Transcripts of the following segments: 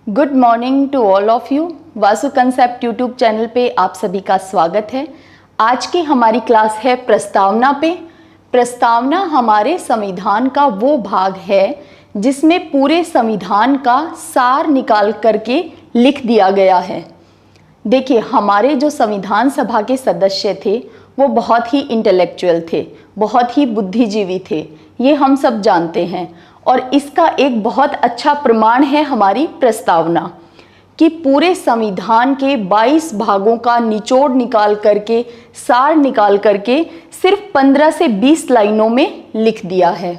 Good morning to all of you. Vasu concept YouTube channel पे आप सभी का स्वागत है। आज की हमारी क्लास है प्रस्तावना पे। प्रस्तावना हमारे संविधान का वो भाग है जिसमें पूरे संविधान का सार निकाल करके लिख दिया गया है। देखिए, हमारे जो संविधान सभा के सदस्य थे वो बहुत ही इंटेलेक्चुअल थे, बहुत ही बुद्धिजीवी थे, ये हम सब जानते हैं। और इसका एक बहुत अच्छा प्रमाण है हमारी प्रस्तावना कि पूरे संविधान के 22 भागों का निचोड़ निकाल करके, सार निकाल करके सिर्फ 15 से 20 लाइनों में लिख दिया है।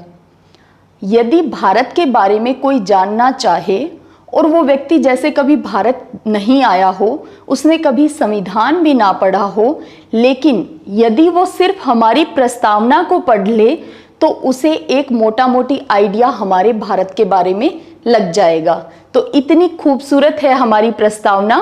यदि भारत के बारे में कोई जानना चाहे और वो व्यक्ति जैसे कभी भारत नहीं आया हो, उसने कभी संविधान भी ना पढ़ा हो, लेकिन यदि वो सिर्फ हमारी प्रस्तावना को पढ़ ले तो उसे एक मोटा मोटी आइडिया हमारे भारत के बारे में लग जाएगा। तो इतनी खूबसूरत है हमारी प्रस्तावना।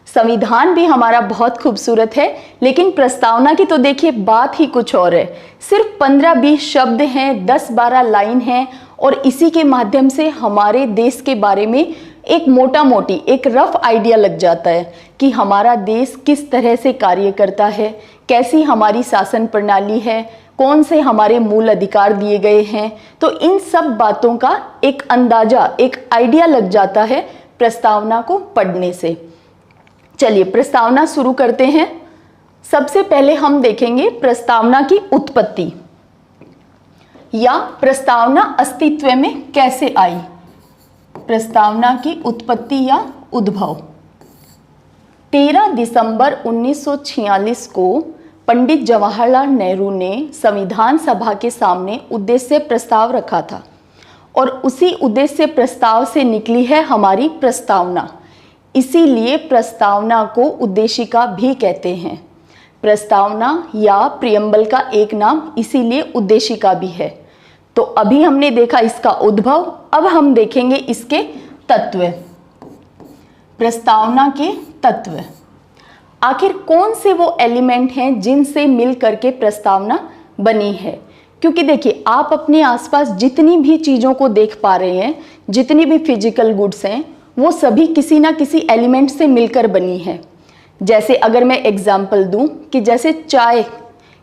संविधान भी हमारा बहुत खूबसूरत है, लेकिन प्रस्तावना की तो देखिए बात ही कुछ और है। सिर्फ 15-20 शब्द हैं, 10-12 लाइन हैं और इसी के माध्यम से हमारे देश के बारे में एक मोटा मोटी एक रफ आइडिया लग जाता है कि हमारा देश किस तरह से कार्य करता है, कैसी हमारी शासन प्रणाली है, कौन से हमारे मूल अधिकार दिए गए हैं। तो इन सब बातों का एक अंदाजा, एक आइडिया लग जाता है प्रस्तावना को पढ़ने से। चलिए प्रस्तावना शुरू करते हैं। सबसे पहले हम देखेंगे प्रस्तावना की उत्पत्ति या प्रस्तावना अस्तित्व में कैसे आई। प्रस्तावना की उत्पत्ति या उद्भव 13 दिसंबर 1946 को पंडित जवाहरलाल नेहरू ने संविधान सभा के सामने उद्देश्य प्रस्ताव रखा था और उसी उद्देश्य प्रस्ताव से निकली है हमारी प्रस्तावना। इसीलिए प्रस्तावना को उद्देशिका भी कहते हैं। प्रस्तावना या प्रियम्बल का एक नाम इसीलिए उद्देशिका भी है। तो अभी हमने देखा इसका उद्भव, अब हम देखेंगे इसके तत्व। प्रस्तावना के तत्व, आखिर कौन से वो एलिमेंट हैं जिनसे मिल करके प्रस्तावना बनी है। क्योंकि देखिए, आप अपने आसपास जितनी भी चीज़ों को देख पा रहे हैं, जितनी भी फिजिकल गुड्स हैं, वो सभी किसी ना किसी एलिमेंट से मिलकर बनी है। जैसे अगर मैं एग्जाम्पल दूं कि जैसे चाय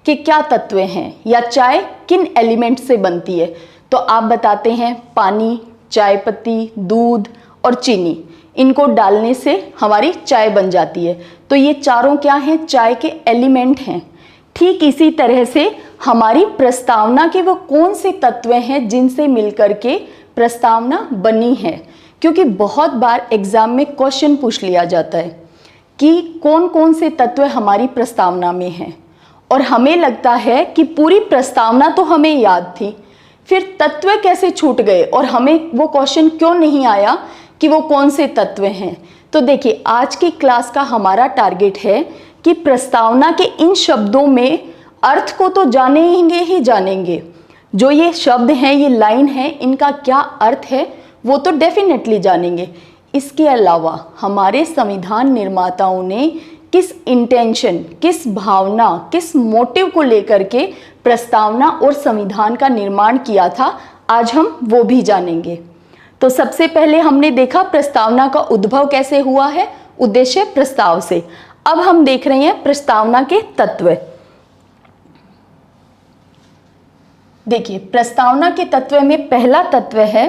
के क्या तत्व हैं या चाय किन एलिमेंट से बनती है, तो आप बताते हैं पानी, चाय पत्ती, दूध और चीनी। इनको डालने से हमारी चाय बन जाती है। तो ये चारों क्या हैं? चाय के एलिमेंट हैं। ठीक इसी तरह से हमारी प्रस्तावना के वो कौन से तत्व हैं जिनसे मिलकर के प्रस्तावना बनी है। क्योंकि बहुत बार एग्जाम में क्वेश्चन पूछ लिया जाता है कि कौन कौन से तत्व हमारी प्रस्तावना में हैं, और हमें लगता है कि पूरी प्रस्तावना तो हमें याद थी, फिर तत्व कैसे छूट गए और हमें वो क्वेश्चन क्यों नहीं आया कि वो कौन से तत्व हैं। तो देखिए, आज की क्लास का हमारा टारगेट है कि प्रस्तावना के इन शब्दों में अर्थ को तो जानेंगे ही जानेंगे। जो ये शब्द हैं, ये लाइन है, इनका क्या अर्थ है वो तो डेफिनेटली जानेंगे। इसके अलावा हमारे संविधान निर्माताओं ने किस इंटेंशन, किस भावना, किस मोटिव को लेकर के प्रस्तावना और संविधान का निर्माण किया था, आज हम वो भी जानेंगे। तो सबसे पहले हमने देखा प्रस्तावना का उद्भव कैसे हुआ है, उद्देश्य प्रस्ताव से। अब हम देख रहे हैं प्रस्तावना के तत्व। देखिए, प्रस्तावना के तत्व में पहला तत्व है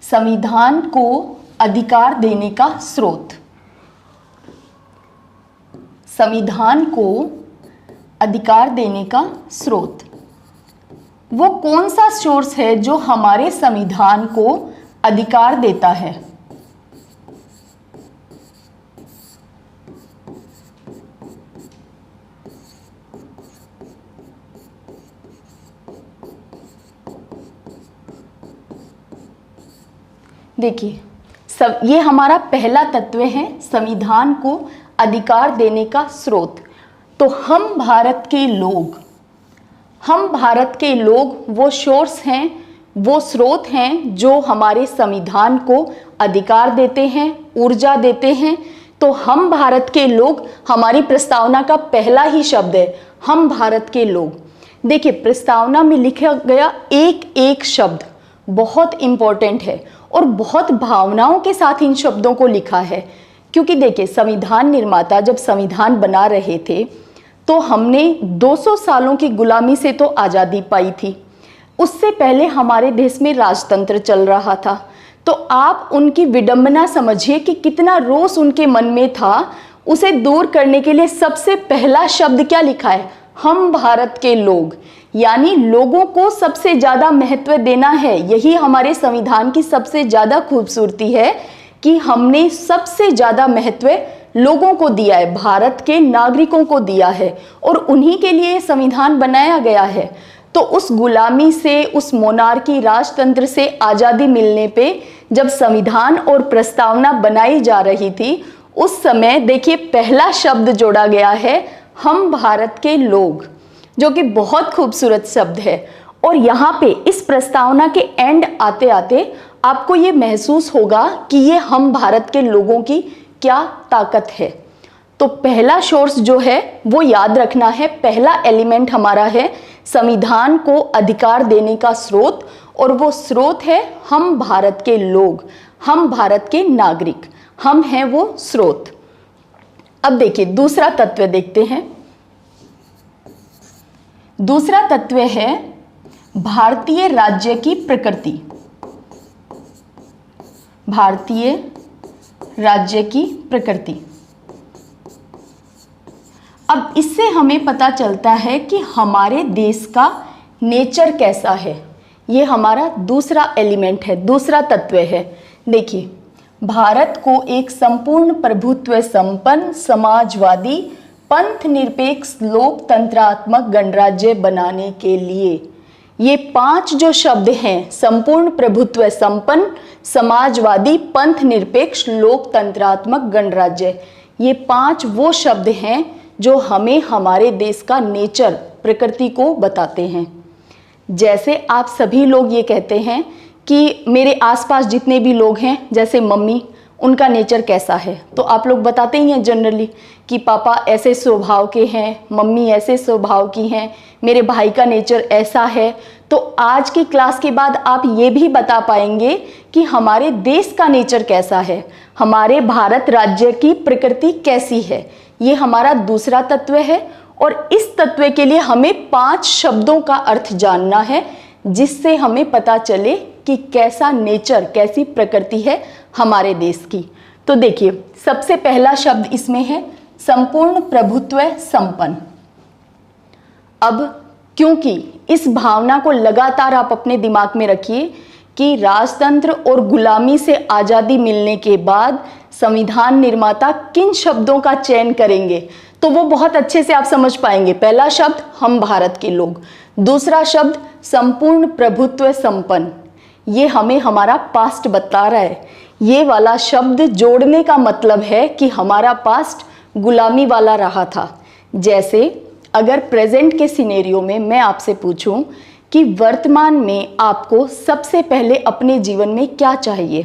संविधान को अधिकार देने का स्रोत। संविधान को अधिकार देने का स्रोत, वो कौन सा सोर्स है जो हमारे संविधान को अधिकार देता है। देखिए, सब ये हमारा पहला तत्व है, संविधान को अधिकार देने का स्रोत। तो हम भारत के लोग वो सोर्स हैं, वो स्रोत हैं जो हमारे संविधान को अधिकार देते हैं, ऊर्जा देते हैं। तो हम भारत के लोग, हमारी प्रस्तावना का पहला ही शब्द है हम भारत के लोग। देखिए, प्रस्तावना में लिखा गया एक एक शब्द बहुत इम्पोर्टेंट है और बहुत भावनाओं के साथ इन शब्दों को लिखा है। क्योंकि देखिए, संविधान निर्माता जब संविधान बना रहे थे तो हमने 200 सालों की गुलामी से तो आज़ादी पाई थी। उससे पहले हमारे देश में राजतंत्र चल रहा था। तो आप उनकी विडंबना समझिए कि कितना रोष उनके मन में था। उसे दूर करने के लिए सबसे पहला शब्द क्या लिखा है? हम भारत के लोग, यानी लोगों को सबसे ज़्यादा महत्व देना है। यही हमारे संविधान की सबसे ज़्यादा खूबसूरती है कि हमने सबसे ज़्यादा महत्व लोगों को दिया है, भारत के नागरिकों को दिया है, और उन्हीं के लिए संविधान बनाया गया है। तो उस गुलामी से, उस मोनार्की राजतंत्र से आज़ादी मिलने पे जब संविधान और प्रस्तावना बनाई जा रही थी, उस समय देखिए पहला शब्द जोड़ा गया है, हम भारत के लोग, जो कि बहुत खूबसूरत शब्द है। और यहाँ पे इस प्रस्तावना के एंड आते आते आपको ये महसूस होगा कि ये हम भारत के लोगों की क्या ताकत है। तो पहला सोर्स जो है वो याद रखना है, पहला एलिमेंट हमारा है संविधान को अधिकार देने का स्रोत, और वो स्रोत है हम भारत के लोग, हम भारत के नागरिक, हम हैं वो स्रोत। अब देखिए दूसरा तत्व देखते हैं। दूसरा तत्व है भारतीय राज्य की प्रकृति। भारतीय राज्य की प्रकृति। अब इससे हमें पता चलता है कि हमारे देश का नेचर कैसा है। ये हमारा दूसरा एलिमेंट है, दूसरा तत्व है। देखिए, भारत को एक संपूर्ण प्रभुत्व संपन्न समाजवादी पंथ निरपेक्ष लोकतंत्रात्मक गणराज्य बनाने के लिए ये 5 जो शब्द हैं, संपूर्ण प्रभुत्व संपन्न समाजवादी पंथ निरपेक्ष लोकतंत्रात्मक गणराज्य, ये 5 वो शब्द हैं जो हमें हमारे देश का नेचर, प्रकृति को बताते हैं। जैसे आप सभी लोग ये कहते हैं कि मेरे आसपास जितने भी लोग हैं, जैसे मम्मी, उनका नेचर कैसा है, तो आप लोग बताते ही हैं जनरली कि पापा ऐसे स्वभाव के हैं, मम्मी ऐसे स्वभाव की हैं, मेरे भाई का नेचर ऐसा है। तो आज की क्लास के बाद आप ये भी बता पाएंगे कि हमारे देश का नेचर कैसा है, हमारे भारत राज्य की प्रकृति कैसी है। ये हमारा दूसरा तत्व है, और इस तत्व के लिए हमें 5 शब्दों का अर्थ जानना है, जिससे हमें पता चले कि कैसा नेचर, कैसी प्रकृति है हमारे देश की। तो देखिए, सबसे पहला शब्द इसमें है संपूर्ण प्रभुत्व संपन्न। अब क्योंकि इस भावना को लगातार आप अपने दिमाग में रखिए कि राजतंत्र और गुलामी से आज़ादी मिलने के बाद संविधान निर्माता किन शब्दों का चयन करेंगे, तो वो बहुत अच्छे से आप समझ पाएंगे। पहला शब्द हम भारत के लोग, दूसरा शब्द संपूर्ण प्रभुत्व संपन्न, ये हमें हमारा पास्ट बता रहा है। ये वाला शब्द जोड़ने का मतलब है कि हमारा पास्ट गुलामी वाला रहा था। जैसे अगर प्रेजेंट के सिनेरियो में मैं आपसे पूछूं कि वर्तमान में आपको सबसे पहले अपने जीवन में क्या चाहिए,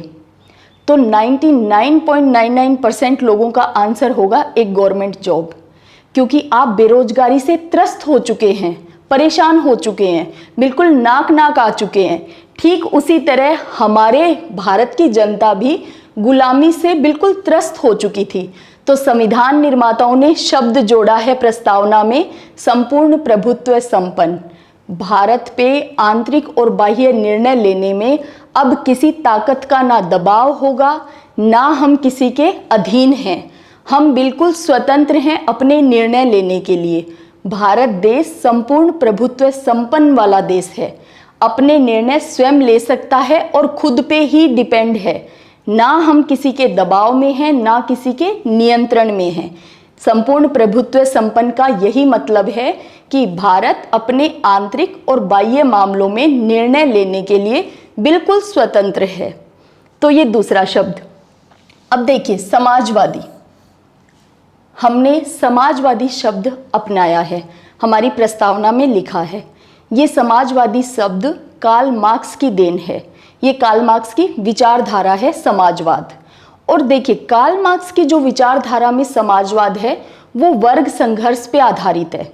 तो 99.99% लोगों का आंसर होगा एक गवर्नमेंट जॉब, क्योंकि आप बेरोजगारी से त्रस्त हो चुके हैं, परेशान हो चुके हैं, बिल्कुल नाक आ चुके हैं। ठीक उसी तरह हमारे भारत की जनता भी गुलामी से बिल्कुल त्रस्त हो चुकी थी। तो संविधान निर्माताओं ने शब्द जोड़ा है प्रस्तावना में संपूर्ण प्रभुत्व संपन्न। भारत पे आंतरिक और बाह्य निर्णय लेने में अब किसी ताकत का ना दबाव होगा, ना हम किसी के अधीन हैं। हम बिल्कुल स्वतंत्र हैं अपने निर्णय लेने के लिए। भारत देश संपूर्ण प्रभुत्व संपन्न वाला देश है, अपने निर्णय स्वयं ले सकता है और खुद पे ही डिपेंड है। ना हम किसी के दबाव में हैं, ना किसी के नियंत्रण में हैं। संपूर्ण प्रभुत्व संपन्न का यही मतलब है कि भारत अपने आंतरिक और बाह्य मामलों में निर्णय लेने के लिए बिल्कुल स्वतंत्र है। तो ये दूसरा शब्द। अब देखिए, समाजवादी, हमने समाजवादी शब्द अपनाया है, हमारी प्रस्तावना में लिखा है। ये समाजवादी शब्द कार्ल मार्क्स की देन है। ये कार्ल मार्क्स की विचारधारा है समाजवाद। और देखिए, कार्ल मार्क्स की जो विचारधारा में समाजवाद है वो वर्ग संघर्ष पे आधारित है।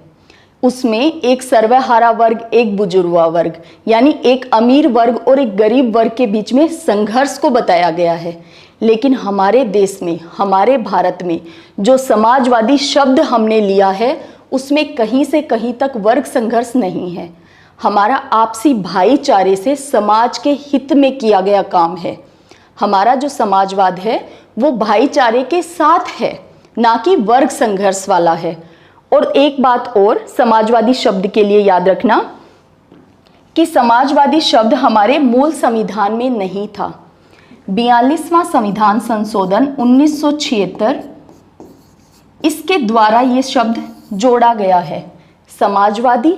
उसमें एक सर्वहारा वर्ग, एक बुजुर्गा वर्ग, यानी एक अमीर वर्ग और एक गरीब वर्ग के बीच में संघर्ष को बताया गया है। लेकिन हमारे देश में, हमारे भारत में जो समाजवादी शब्द हमने लिया है उसमें कहीं से कहीं तक वर्ग संघर्ष नहीं है। हमारा आपसी भाईचारे से समाज के हित में किया गया काम है। हमारा जो समाजवाद है वो भाईचारे के साथ है, ना कि वर्ग संघर्ष वाला है। और एक बात और समाजवादी शब्द के लिए याद रखना कि समाजवादी शब्द हमारे मूल संविधान में नहीं था। 42वां संविधान संशोधन 1976 इसके द्वारा ये शब्द जोड़ा गया है। समाजवादी,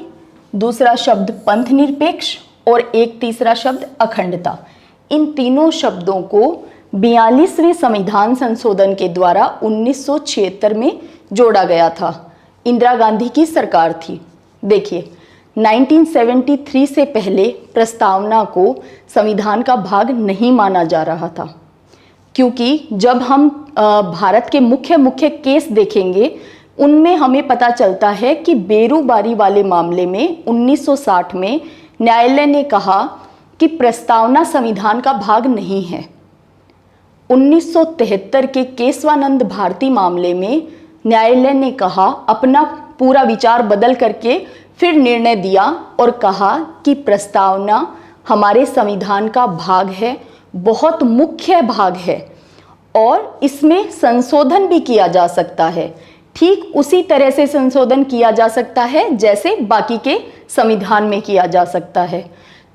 दूसरा शब्द पंथ निरपेक्ष और एक तीसरा शब्द अखंडता। इन तीनों शब्दों को 42वें संविधान संशोधन के द्वारा 1976 में जोड़ा गया था। इंदिरा गांधी की सरकार थी। देखिए, 1973 से पहले प्रस्तावना को संविधान का भाग नहीं माना जा रहा था, क्योंकि जब हम भारत के मुख्य केस देखेंगे उनमें हमें पता चलता है कि बेरोजगारी वाले मामले में 1960 में न्यायालय ने कहा कि प्रस्तावना संविधान का भाग नहीं है। 1973 के केशवानंद भारती मामले में न्यायालय ने कहा, अपना पूरा विचार बदल करके फिर निर्णय दिया और कहा कि प्रस्तावना हमारे संविधान का भाग है, बहुत मुख्य भाग है और इसमें संशोधन भी किया जा सकता है। ठीक उसी तरह से संशोधन किया जा सकता है जैसे बाकी के संविधान में किया जा सकता है।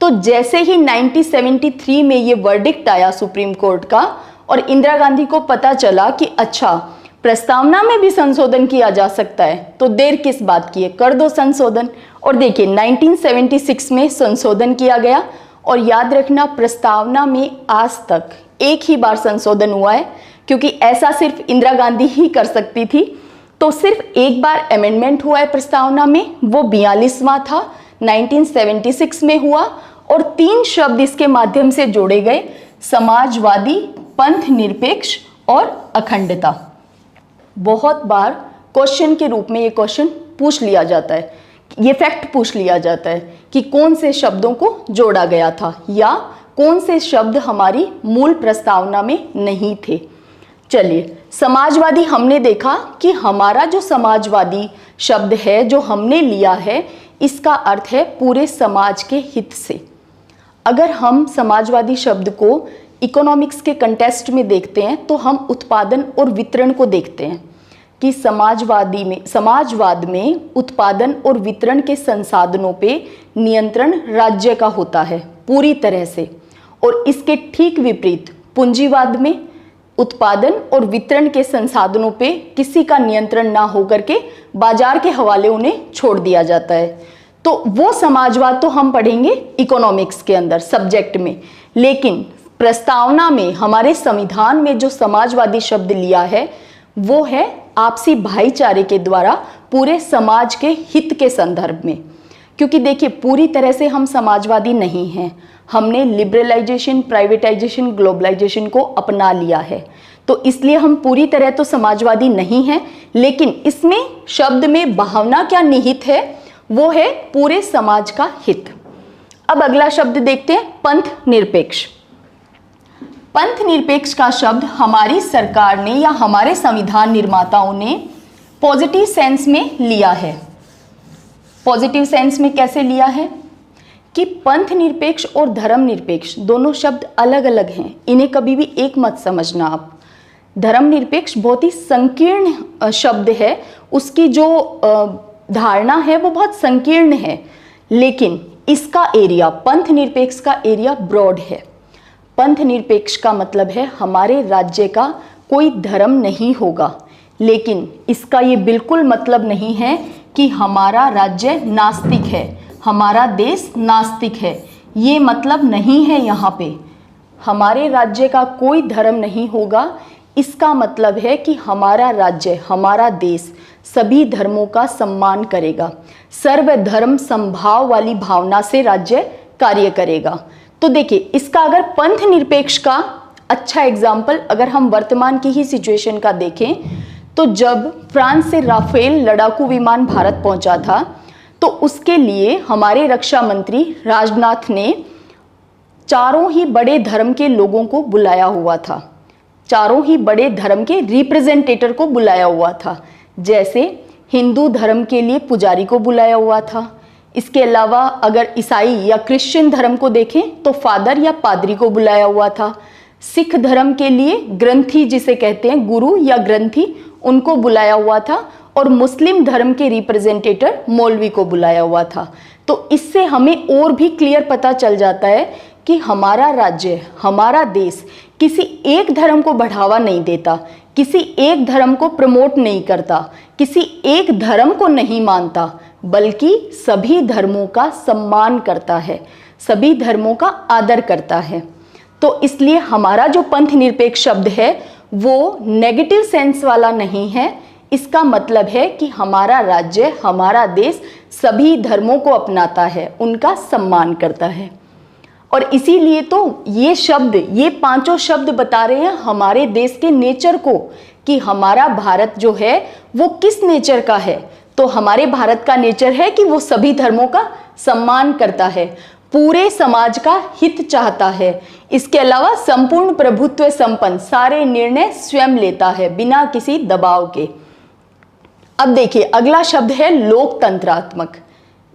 तो जैसे ही 1973 में ये वर्डिक्ट आया सुप्रीम कोर्ट का और इंदिरा गांधी को पता चला कि अच्छा, प्रस्तावना में भी संशोधन किया जा सकता है, तो देर किस बात की है, कर दो संशोधन। और देखिए 1976 में संशोधन किया गया। और याद रखना, प्रस्तावना में आज तक एक ही बार संशोधन हुआ है, क्योंकि ऐसा सिर्फ इंदिरा गांधी ही कर सकती थी। तो सिर्फ एक बार अमेंडमेंट हुआ है प्रस्तावना में, वो 42वां था, 1976 में हुआ। और 3 शब्द इसके माध्यम से जोड़े गए, समाजवादी, पंथ निरपेक्ष और अखंडता। बहुत बार क्वेश्चन के रूप में ये क्वेश्चन पूछ लिया जाता है, ये फैक्ट पूछ लिया जाता है कि कौन से शब्दों को जोड़ा गया था या कौन से शब्द हमारी मूल प्रस्तावना में नहीं थे। चलिए, समाजवादी हमने देखा कि हमारा जो समाजवादी शब्द है जो हमने लिया है, इसका अर्थ है पूरे समाज के हित से। अगर हम समाजवादी शब्द को इकोनॉमिक्स के कंटेस्ट में देखते हैं तो हम उत्पादन और वितरण को देखते हैं कि समाजवाद में उत्पादन और वितरण के संसाधनों पे नियंत्रण राज्य का होता है पूरी तरह से। और इसके ठीक विपरीत पूंजीवाद में उत्पादन और वितरण के संसाधनों पे किसी का नियंत्रण ना होकर के बाजार के हवाले उन्हें छोड़ दिया जाता है। तो वो समाजवाद तो हम पढ़ेंगे इकोनॉमिक्स के अंदर सब्जेक्ट में, लेकिन प्रस्तावना में, हमारे संविधान में जो समाजवादी शब्द लिया है वो है आपसी भाईचारे के द्वारा पूरे समाज के हित के संदर्भ में। क्योंकि देखिए, पूरी तरह से हम समाजवादी नहीं हैं, हमने लिबरलाइजेशन, प्राइवेटाइजेशन, ग्लोबलाइजेशन को अपना लिया है, तो इसलिए हम पूरी तरह तो समाजवादी नहीं हैं। लेकिन इसमें शब्द में भावना क्या निहित है, वो है पूरे समाज का हित। अब अगला शब्द देखते हैं, पंथ निरपेक्ष। पंथ निरपेक्ष का शब्द हमारी सरकार ने या हमारे संविधान निर्माताओं ने पॉजिटिव सेंस में लिया है। पॉजिटिव सेंस में कैसे लिया है कि पंथ निरपेक्ष और धर्म निरपेक्ष दोनों शब्द अलग अलग हैं, इन्हें कभी भी एक मत समझना आप। धर्म निरपेक्ष बहुत ही संकीर्ण शब्द है, उसकी जो धारणा है वो बहुत संकीर्ण है, लेकिन इसका एरिया, पंथ निरपेक्ष का एरिया ब्रॉड है। पंथ निरपेक्ष का मतलब है हमारे राज्य का कोई धर्म नहीं होगा, लेकिन इसका ये बिल्कुल मतलब नहीं है कि हमारा राज्य नास्तिक है, हमारा देश नास्तिक है, ये मतलब नहीं है। यहाँ पे हमारे राज्य का कोई धर्म नहीं होगा, इसका मतलब है कि हमारा राज्य, हमारा देश सभी धर्मों का सम्मान करेगा, सर्वधर्म समभाव वाली भावना से राज्य कार्य करेगा। तो देखिए, इसका अगर पंथ निरपेक्ष का अच्छा एग्जाम्पल अगर हम वर्तमान की ही सिचुएशन का देखें, तो जब फ्रांस से राफेल लड़ाकू विमान भारत पहुंचा था, तो उसके लिए हमारे रक्षा मंत्री राजनाथ ने चारों ही बड़े धर्म के लोगों को बुलाया हुआ था, चारों ही बड़े धर्म के रिप्रेजेंटेटर को बुलाया हुआ था। जैसे हिंदू धर्म के लिए पुजारी को बुलाया हुआ था, इसके अलावा अगर ईसाई या क्रिश्चियन धर्म को देखें तो फादर या पादरी को बुलाया हुआ था, सिख धर्म के लिए ग्रंथी जिसे कहते हैं गुरु या ग्रंथी उनको बुलाया हुआ था, और मुस्लिम धर्म के रिप्रेजेंटेटर मौलवी को बुलाया हुआ था। तो इससे हमें और भी क्लियर पता चल जाता है कि हमारा राज्य, हमारा देश किसी एक धर्म को बढ़ावा नहीं देता, किसी एक धर्म को प्रमोट नहीं करता, किसी एक धर्म को नहीं मानता, बल्कि सभी धर्मों का सम्मान करता है, सभी धर्मों का आदर करता है। तो इसलिए हमारा जो पंथ निरपेक्ष शब्द है वो नेगेटिव सेंस वाला नहीं है। इसका मतलब है कि हमारा राज्य, हमारा देश सभी धर्मों को अपनाता है, उनका सम्मान करता है। और इसीलिए तो ये शब्द, ये पांचों शब्द बता रहे हैं हमारे देश के नेचर को, कि हमारा भारत जो है वो किस नेचर का है। तो हमारे भारत का नेचर है कि वो सभी धर्मों का सम्मान करता है, पूरे समाज का हित चाहता है, इसके अलावा संपूर्ण प्रभुत्व संपन्न, सारे निर्णय स्वयं लेता है बिना किसी दबाव के। अब देखिए अगला शब्द है लोकतंत्रात्मक।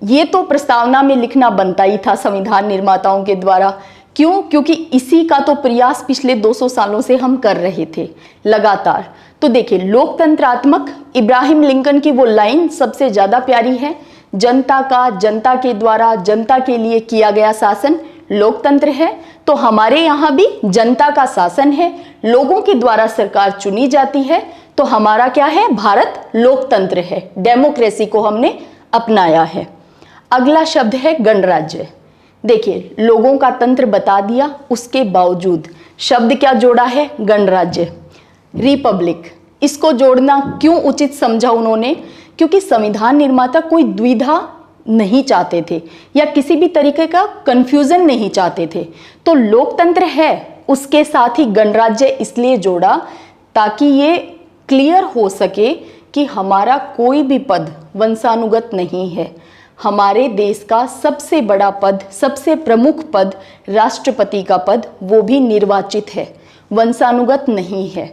ये तो प्रस्तावना में लिखना बनता ही था संविधान निर्माताओं के द्वारा। क्यों? क्योंकि इसी का तो प्रयास पिछले 200 सालों से हम कर रहे थे लगातार। तो देखिए लोकतंत्रात्मक, इब्राहिम लिंकन की वो लाइन सबसे ज्यादा प्यारी है, जनता का, जनता के द्वारा, जनता के लिए किया गया शासन लोकतंत्र है। तो हमारे यहाँ भी जनता का शासन है, लोगों के द्वारा सरकार चुनी जाती है। तो हमारा क्या है? भारत लोकतंत्र है, डेमोक्रेसी को हमने अपनाया है। अगला शब्द है गणराज्य। देखिए लोगों का तंत्र बता दिया, उसके बावजूद शब्द क्या जोड़ा है? गणराज्य, रिपब्लिक। इसको जोड़ना क्यों उचित समझा उन्होंने? क्योंकि संविधान निर्माता कोई द्विधा नहीं चाहते थे या किसी भी तरीके का कंफ्यूजन नहीं चाहते थे। तो लोकतंत्र है, उसके साथ ही गणराज्य इसलिए जोड़ा ताकि ये क्लियर हो सके कि हमारा कोई भी पद वंशानुगत नहीं है। हमारे देश का सबसे बड़ा पद, सबसे प्रमुख पद राष्ट्रपति का पद, वो भी निर्वाचित है, वंशानुगत नहीं है।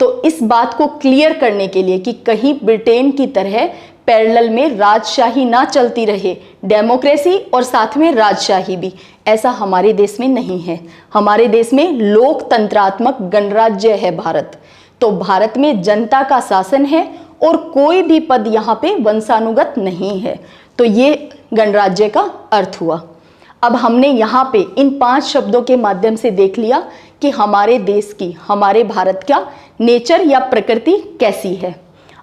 तो इस बात को क्लियर करने के लिए कि कहीं ब्रिटेन की तरह पैरेलल में राजशाही ना चलती रहे, डेमोक्रेसी और साथ में राजशाही भी, ऐसा हमारे देश में नहीं है। हमारे देश में लोकतंत्रात्मक गणराज्य है भारत। तो भारत में जनता का शासन है और कोई भी पद यहाँ पे वंशानुगत नहीं है। तो ये गणराज्य का अर्थ हुआ। अब हमने यहाँ पे इन 5 शब्दों के माध्यम से देख लिया कि हमारे देश की, हमारे भारत का नेचर या प्रकृति कैसी है।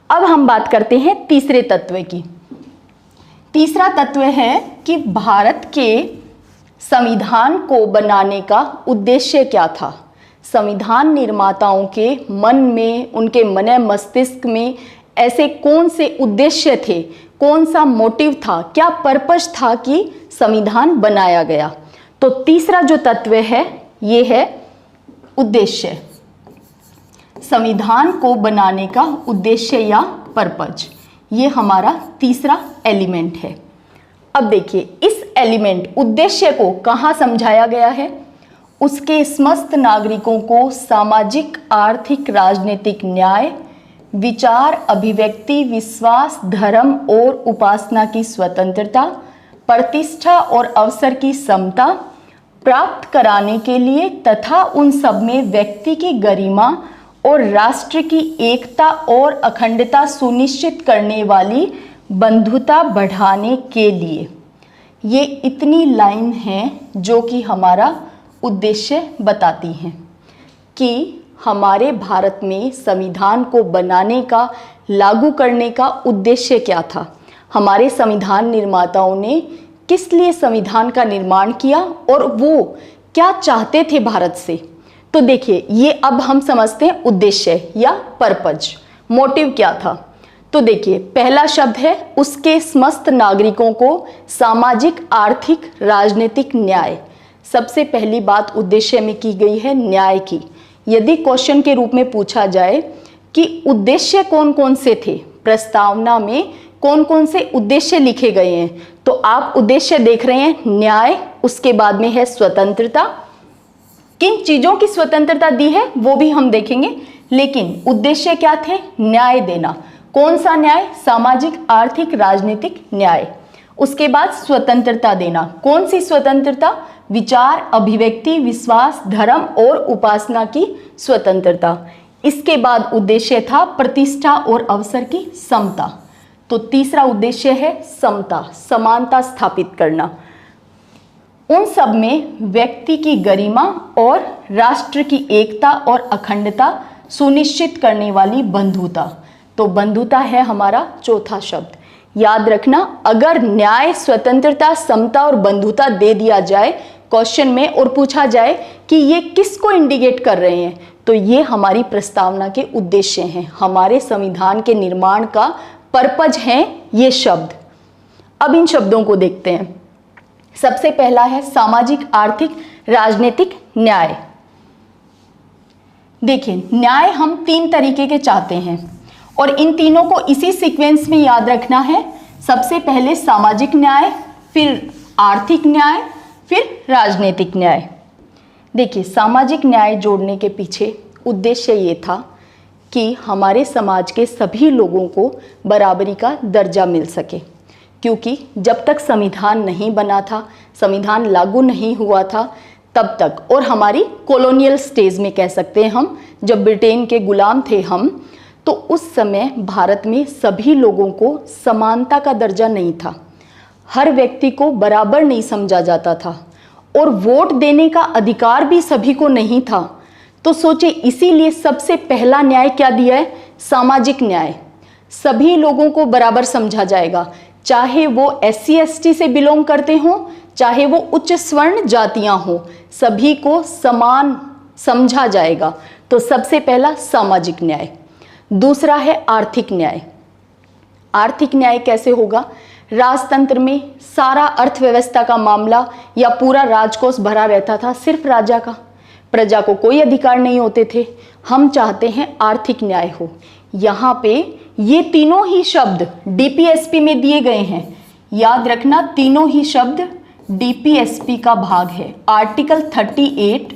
अब हम बात करते हैं तीसरे तत्व की। तीसरा तत्व है कि भारत के संविधान को बनाने का उद्देश्य क्या था। संविधान निर्माताओं के मन में, उनके मन मस्तिष्क में ऐसे कौन से उद्देश्य थे, कौन सा मोटिव था, क्या पर्पस था कि संविधान बनाया गया। तो तीसरा जो तत्व है ये है उद्देश्य। संविधान को बनाने का उद्देश्य या पर्पज, ये हमारा तीसरा एलिमेंट है। अब देखिए इस एलिमेंट उद्देश्य को कहाँ समझाया गया है? उसके समस्त नागरिकों को सामाजिक, आर्थिक, राजनीतिक न्याय, विचार, अभिव्यक्ति, विश्वास, धर्म और उपासना की स्वतंत्रता, प्रतिष्ठा और अवसर की समता प्राप्त कराने के लिए तथा उन सब में व्यक्ति की गरिमा और राष्ट्र की एकता और अखंडता सुनिश्चित करने वाली बंधुता बढ़ाने के लिए। ये इतनी लाइन है जो कि हमारा उद्देश्य बताती हैं कि हमारे भारत में संविधान को बनाने का, लागू करने का उद्देश्य क्या था। हमारे संविधान निर्माताओं ने किस लिए संविधान का निर्माण किया और वो क्या चाहते थे भारत से। तो देखिए ये अब हम समझते हैं उद्देश्य या पर्पज, मोटिव क्या था। तो देखिए पहला शब्द है उसके समस्त नागरिकों को सामाजिक, आर्थिक, राजनीतिक न्याय। सबसे पहली बात उद्देश्य में की गई है न्याय की। यदि क्वेश्चन के रूप में पूछा जाए कि उद्देश्य कौन कौन से थे प्रस्तावना में, कौन कौन से उद्देश्य लिखे गए हैं। तो आप उद्देश्य देख रहे हैं, न्याय, उसके बाद में है स्वतंत्रता। किन चीजों की स्वतंत्रता दी है वो भी हम देखेंगे, लेकिन उद्देश्य क्या थे? न्याय देना। कौन सा न्याय? सामाजिक, आर्थिक, राजनीतिक न्याय। उसके बाद स्वतंत्रता देना। कौन सी स्वतंत्रता? विचार, अभिव्यक्ति, विश्वास, धर्म और उपासना की स्वतंत्रता। इसके बाद उद्देश्य था प्रतिष्ठा और अवसर की समता। तो तीसरा उद्देश्य है समता, समानता स्थापित करना। उन सब में व्यक्ति की गरिमा और राष्ट्र की एकता और अखंडता सुनिश्चित करने वाली बंधुता। तो बंधुता है हमारा चौथा शब्द। याद रखना, अगर न्याय, स्वतंत्रता, समता और बंधुता दे दिया जाए क्वेश्चन में और पूछा जाए कि ये किसको इंडिकेट कर रहे हैं, तो ये हमारी प्रस्तावना के उद्देश्य हैं, हमारे संविधान के निर्माण का पर्पज हैं ये शब्द। अब इन शब्दों को देखते हैं। सबसे पहला है सामाजिक, आर्थिक, राजनीतिक न्याय। देखिए, न्याय हम 3 तरीके के चाहते हैं और इन तीनों को इसी सीक्वेंस में याद रखना है। सबसे पहले सामाजिक न्याय, फिर आर्थिक न्याय, फिर राजनीतिक न्याय। देखिए, सामाजिक न्याय जोड़ने के पीछे उद्देश्य ये था कि हमारे समाज के सभी लोगों को बराबरी का दर्जा मिल सके, क्योंकि जब तक संविधान नहीं बना था, संविधान लागू नहीं हुआ था, तब तक, और हमारी कॉलोनियल स्टेज में कह सकते हैं हम, जब ब्रिटेन के गुलाम थे हम, तो उस समय भारत में सभी लोगों को समानता का दर्जा नहीं था। हर व्यक्ति को बराबर नहीं समझा जाता था और वोट देने का अधिकार भी सभी को नहीं था। तो सोचे, इसीलिए सबसे पहला न्याय क्या दिया है? सामाजिक न्याय। सभी लोगों को बराबर समझा जाएगा, चाहे वो SC ST से बिलोंग करते हों, चाहे वो उच्च स्वर्ण जातियां हों, सभी को समान समझा जाएगा। तो सबसे पहला सामाजिक न्याय। दूसरा है आर्थिक न्याय। आर्थिक न्याय कैसे होगा? राजतंत्र में सारा अर्थव्यवस्था का मामला या पूरा राजकोष भरा रहता था सिर्फ राजा का, प्रजा को कोई अधिकार नहीं होते थे। हम चाहते हैं आर्थिक न्याय हो। यहाँ पे ये तीनों ही शब्द DPSP में दिए गए हैं। याद रखना, तीनों ही शब्द DPSP का भाग है। आर्टिकल 38,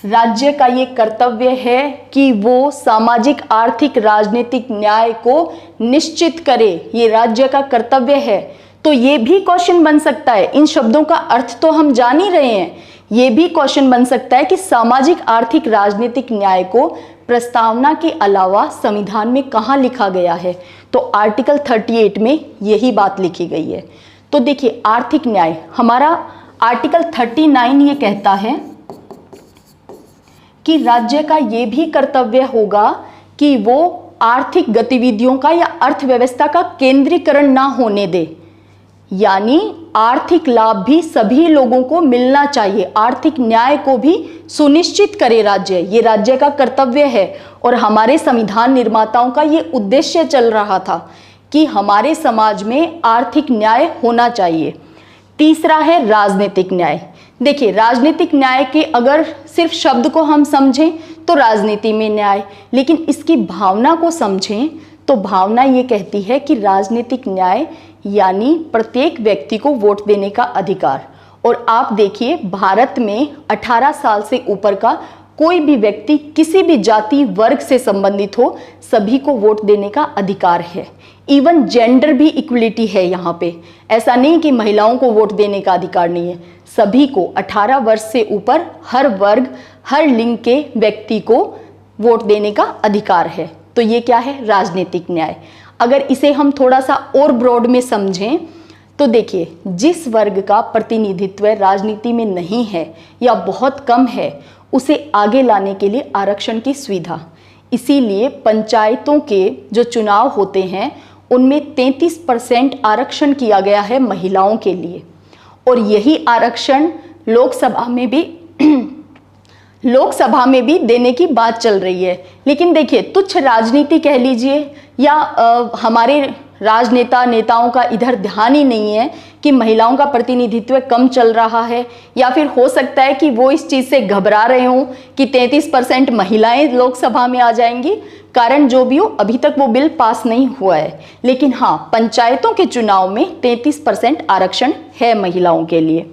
राज्य का ये कर्तव्य है कि वो सामाजिक, आर्थिक, राजनीतिक न्याय को निश्चित करे। ये राज्य का कर्तव्य है। तो ये भी क्वेश्चन बन सकता है, इन शब्दों का अर्थ तो हम जान ही रहे हैं, ये भी क्वेश्चन बन सकता है कि सामाजिक, आर्थिक, राजनीतिक न्याय को प्रस्तावना के अलावा संविधान में कहाँ लिखा गया है? तो आर्टिकल 38 में यही बात लिखी गई है। तो देखिए, आर्थिक न्याय हमारा आर्टिकल 39 ये कहता है कि राज्य का ये भी कर्तव्य होगा कि वो आर्थिक गतिविधियों का या अर्थव्यवस्था का केंद्रीकरण ना होने दे, यानी आर्थिक लाभ भी सभी लोगों को मिलना चाहिए। आर्थिक न्याय को भी सुनिश्चित करे राज्य, ये राज्य का कर्तव्य है। और हमारे संविधान निर्माताओं का ये उद्देश्य चल रहा था कि हमारे समाज में आर्थिक न्याय होना चाहिए। तीसरा है राजनीतिक न्याय। देखिए, राजनीतिक न्याय के अगर सिर्फ शब्द को हम समझें तो राजनीति में न्याय, लेकिन इसकी भावना को समझें तो भावना ये कहती है कि राजनीतिक न्याय यानी प्रत्येक व्यक्ति को वोट देने का अधिकार। और आप देखिए, भारत में 18 साल से ऊपर का कोई भी व्यक्ति किसी भी जाति वर्ग से संबंधित हो, सभी को वोट देने का अधिकार है। इवन जेंडर भी इक्वलिटी है यहाँ पे। ऐसा नहीं कि महिलाओं को वोट देने का अधिकार नहीं है, सभी को 18 वर्ष से ऊपर हर वर्ग, हर लिंग के व्यक्ति को वोट देने का अधिकार है। तो ये क्या है? राजनीतिक न्याय। अगर इसे हम थोड़ा सा और ब्रॉड में समझें तो देखिए, जिस वर्ग का प्रतिनिधित्व राजनीति में नहीं है या बहुत कम है, उसे आगे लाने के लिए आरक्षण की सुविधा। इसीलिए पंचायतों के जो चुनाव होते हैं उनमें 33% आरक्षण किया गया है महिलाओं के लिए। और यही आरक्षण लोकसभा में भी देने की बात चल रही है। लेकिन देखिए, तुच्छ राजनीति कह लीजिए या हमारे राजनेता नेताओं का इधर ध्यान ही नहीं है कि महिलाओं का प्रतिनिधित्व कम चल रहा है, या फिर हो सकता है कि वो इस चीज़ से घबरा रहे हों कि 33% महिलाएं लोकसभा में आ जाएंगी। कारण जो भी हो, अभी तक वो बिल पास नहीं हुआ है, लेकिन हाँ, पंचायतों के चुनाव में 33% आरक्षण है महिलाओं के लिए।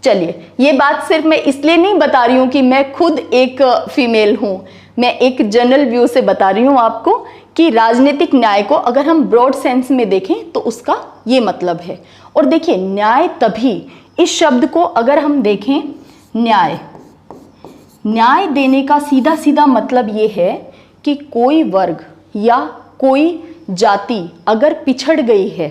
चलिए, ये बात सिर्फ मैं इसलिए नहीं बता रही हूँ कि मैं खुद एक फीमेल हूँ, मैं एक जनरल व्यू से बता रही हूँ आपको कि राजनीतिक न्याय को अगर हम ब्रॉड सेंस में देखें तो उसका ये मतलब है। और देखिए, न्याय तभी, इस शब्द को अगर हम देखें, न्याय देने का सीधा सीधा मतलब ये है कि कोई वर्ग या कोई जाति अगर पिछड़ गई है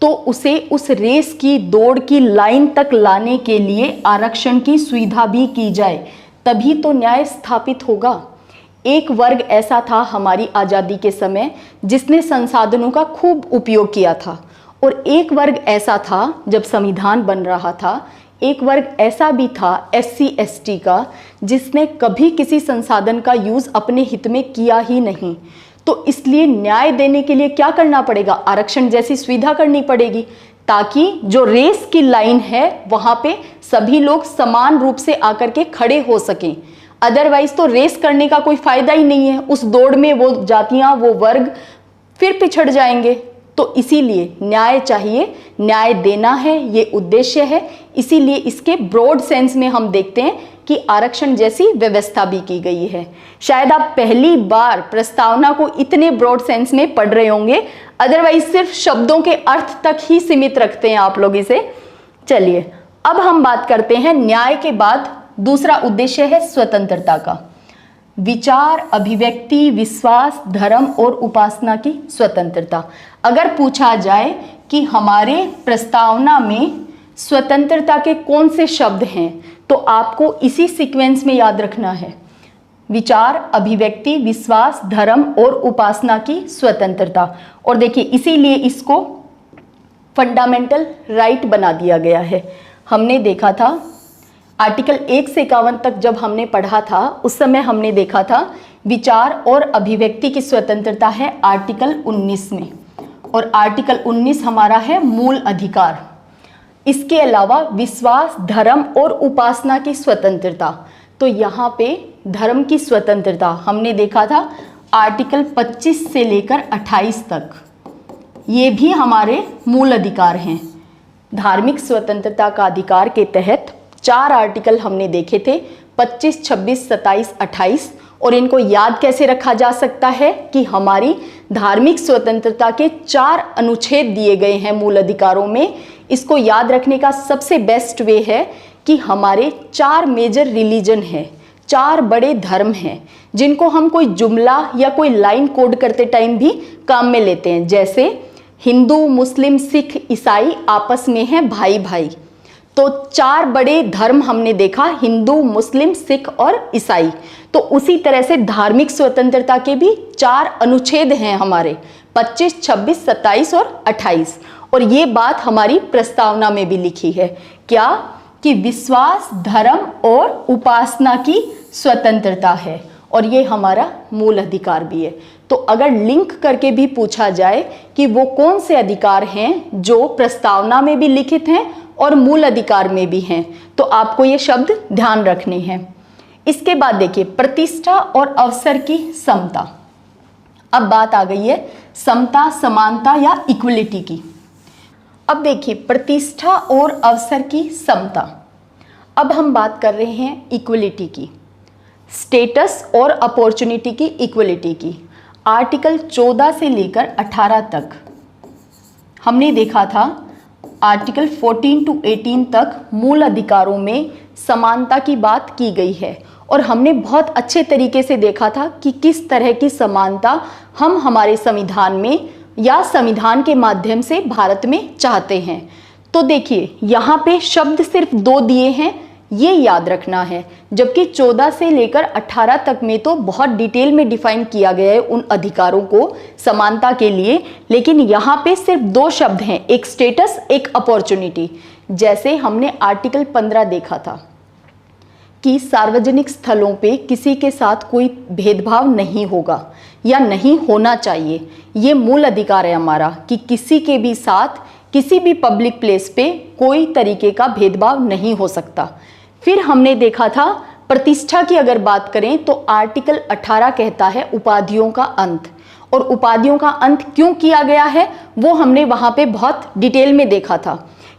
तो उसे उस रेस की दौड़ की लाइन तक लाने के लिए आरक्षण की सुविधा भी की जाए, तभी तो न्याय स्थापित होगा। एक वर्ग ऐसा था हमारी आज़ादी के समय जिसने संसाधनों का खूब उपयोग किया था, और एक वर्ग ऐसा था जब संविधान बन रहा था, एक वर्ग ऐसा भी था SC ST का जिसने कभी किसी संसाधन का यूज़ अपने हित में किया ही नहीं। तो इसलिए न्याय देने के लिए क्या करना पड़ेगा, आरक्षण जैसी सुविधा करनी पड़ेगी, ताकि जो रेस की लाइन है वहाँ पे सभी लोग समान रूप से आकर के खड़े हो सकें। अदरवाइज तो रेस करने का कोई फायदा ही नहीं है, उस दौड़ में वो जातियाँ, वो वर्ग फिर पिछड़ जाएंगे। तो इसीलिए न्याय चाहिए, न्याय देना है, ये उद्देश्य है। इसीलिए इसके ब्रॉड सेंस में हम देखते हैं कि आरक्षण जैसी व्यवस्था भी की गई है। शायद आप पहली बार प्रस्तावना को इतने ब्रॉड सेंस में पढ़ रहे होंगे, अदरवाइज सिर्फ शब्दों के अर्थ तक ही सीमित रखते हैं आप लोग इसे। चलिए, अब हम बात करते हैं न्याय के बाद दूसरा उद्देश्य है स्वतंत्रता का। विचार, अभिव्यक्ति, विश्वास, धर्म और उपासना की स्वतंत्रता। अगर पूछा जाए कि हमारे प्रस्तावना में स्वतंत्रता के कौन से शब्द हैं, तो आपको इसी सीक्वेंस में याद रखना है, विचार, अभिव्यक्ति, विश्वास, धर्म और उपासना की स्वतंत्रता। और देखिए, इसीलिए इसको फंडामेंटल राइट बना दिया गया है। हमने देखा था आर्टिकल 1 से 51 तक जब हमने पढ़ा था, उस समय हमने देखा था विचार और अभिव्यक्ति की स्वतंत्रता है आर्टिकल 19 में, और आर्टिकल 19 हमारा है मूल अधिकार। इसके अलावा विश्वास, धर्म और उपासना की स्वतंत्रता, तो यहाँ पे धर्म की स्वतंत्रता हमने देखा था आर्टिकल 25 से लेकर 28 तक, ये भी हमारे मूल अधिकार हैं। धार्मिक स्वतंत्रता का अधिकार के तहत 4 आर्टिकल हमने देखे थे, 25, 26, 27, 28, और इनको याद कैसे रखा जा सकता है कि हमारी धार्मिक स्वतंत्रता के 4 अनुच्छेद दिए गए हैं मूल अधिकारों में। इसको याद रखने का सबसे बेस्ट वे है कि हमारे 4 मेजर रिलीजन हैं, 4 बड़े धर्म हैं, जिनको हम कोई जुमला या कोई लाइन कोड करते टाइम भी काम में लेते हैं। जैसे हिंदू, मुस्लिम, सिख, ईसाई आपस में हैं भाई भाई, तो 4 बड़े धर्म हमने देखा, हिंदू, मुस्लिम, सिख और ईसाई। तो उसी तरह से धार्मिक स्वतंत्रता के भी 4 अनुच्छेद हैं हमारे, 25, 26, 27 और 28। और ये बात हमारी प्रस्तावना में भी लिखी है, क्या कि विश्वास, धर्म और उपासना की स्वतंत्रता है, और ये हमारा मूल अधिकार भी है। तो अगर लिंक करके भी पूछा जाए कि वो कौन से अधिकार हैं जो प्रस्तावना में भी लिखित हैं और मूल अधिकार में भी हैं, तो आपको ये शब्द ध्यान रखने हैं। इसके बाद देखिए, प्रतिष्ठा और अवसर की समता। अब बात आ गई है समता, समानता या इक्वलिटी की। अब देखिए, प्रतिष्ठा और अवसर की समता। अब हम बात कर रहे हैं इक्वलिटी की, स्टेटस और अपॉर्चुनिटी की इक्वलिटी की। आर्टिकल 14 से लेकर 18 तक हमने देखा था, आर्टिकल 14 to 18 तक मूल अधिकारों में समानता की बात की गई है, और हमने बहुत अच्छे तरीके से देखा था कि किस तरह की समानता हम हमारे संविधान में या संविधान के माध्यम से भारत में चाहते हैं। तो देखिए, यहाँ पे शब्द सिर्फ 2 दिए हैं, ये याद रखना है, जबकि 14 से लेकर 18 तक में तो बहुत डिटेल में डिफाइन किया गया है उन अधिकारों को समानता के लिए, लेकिन यहाँ पे सिर्फ 2 शब्द हैं, एक स्टेटस, एक अपॉर्चुनिटी। जैसे हमने आर्टिकल 15 देखा था कि सार्वजनिक स्थलों पे किसी के साथ कोई भेदभाव नहीं होगा या नहीं होना चाहिए। ये मूल अधिकार है हमारा कि किसी के भी साथ किसी भी पब्लिक प्लेस पे कोई तरीके का भेदभाव नहीं हो सकता। फिर हमने देखा था प्रतिष्ठा की अगर बात करें तो आर्टिकल 18 कहता है उपाधियों का अंत। और उपाधियों का अंत क्यों किया गया है वो हमने वहां पे बहुत डिटेल में देखा था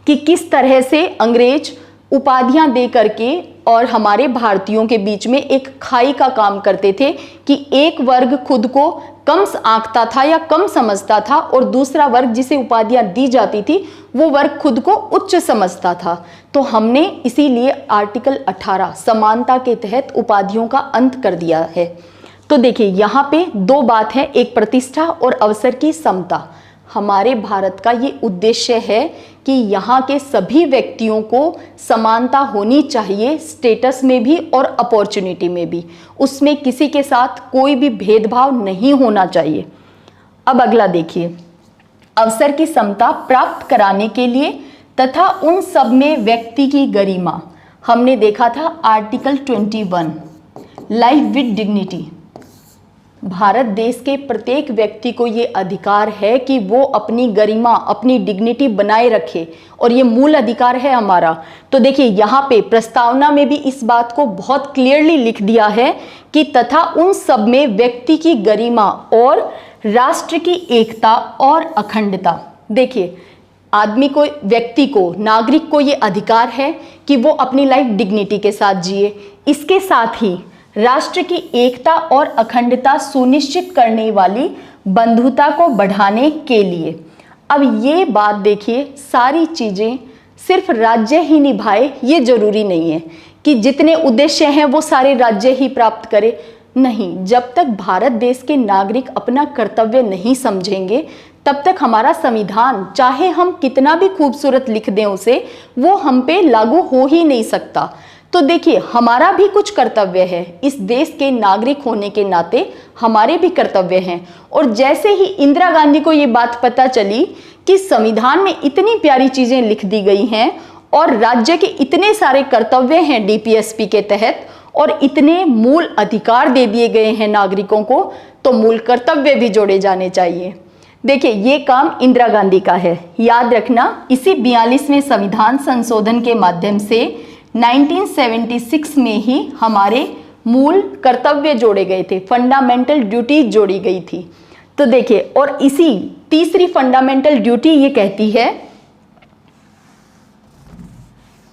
कि किस तरह से अंग्रेज उपाधियां दे करके और हमारे भारतीयों के बीच में एक खाई का काम करते थे कि एक वर्ग खुद को कम आंकता था या कम समझता था और दूसरा वर्ग जिसे उपाधियां दी जाती थी वो वर्ग खुद को उच्च समझता था। तो हमने इसीलिए आर्टिकल 18 समानता के तहत उपाधियों का अंत कर दिया है। तो देखिए यहाँ पे दो बात है, एक प्रतिष्ठा और अवसर की समता। हमारे भारत का ये उद्देश्य है कि यहाँ के सभी व्यक्तियों को समानता होनी चाहिए, स्टेटस में भी और अपॉर्चुनिटी में भी, उसमें किसी के साथ कोई भी भेदभाव नहीं होना चाहिए। अब अगला देखिए, अवसर की समता प्राप्त कराने के लिए तथा उन सब में व्यक्ति की गरिमा। हमने देखा था article 21 life with dignity. Bharat देश के प्रत्येक व्यक्ति को ये अधिकार है कि वो अपनी गरिमा, अपनी डिग्निटी बनाए रखे और ये मूल अधिकार है हमारा। तो देखिए यहाँ पे प्रस्तावना में भी इस बात को बहुत क्लियरली लिख दिया है कि तथा उन सब में व्यक्ति की गरिमा और राष्ट्र की एकता और अखंडता। देखिए आदमी को, व्यक्ति को, नागरिक को ये अधिकार है कि वो अपनी लाइफ डिग्निटी के साथ जिए, इसके साथ ही राष्ट्र की एकता और अखंडता सुनिश्चित करने वाली बंधुता को बढ़ाने के लिए। अब ये बात देखिए, सारी चीजें सिर्फ राज्य ही निभाए ये जरूरी नहीं है कि जितने उद्देश्य हैं वो सारे राज्य ही प्राप्त करे। नहीं, जब तक भारत देश के नागरिक अपना कर्तव्य नहीं समझेंगे तब तक हमारा संविधान, चाहे हम कितना भी खूबसूरत लिख दें उसे, वो हम पे लागू हो ही नहीं सकता। तो देखिए हमारा भी कुछ कर्तव्य है, इस देश के नागरिक होने के नाते हमारे भी कर्तव्य हैं। और जैसे ही इंदिरा गांधी को ये बात पता चली कि संविधान में इतनी प्यारी चीजें लिख दी गई हैं और राज्य के इतने सारे कर्तव्य हैं डीपीएसपी के तहत और इतने मूल अधिकार दे दिए गए हैं नागरिकों को, तो मूल कर्तव्य भी जोड़े जाने चाहिए। देखिए ये काम इंदिरा गांधी का है। याद रखना, इसी 42वें संविधान संशोधन के माध्यम से 1976 में ही हमारे मूल कर्तव्य जोड़े गए थे, फंडामेंटल ड्यूटी जोड़ी गई थी। तो देखिए, और इसी तीसरी फंडामेंटल ड्यूटी ये कहती है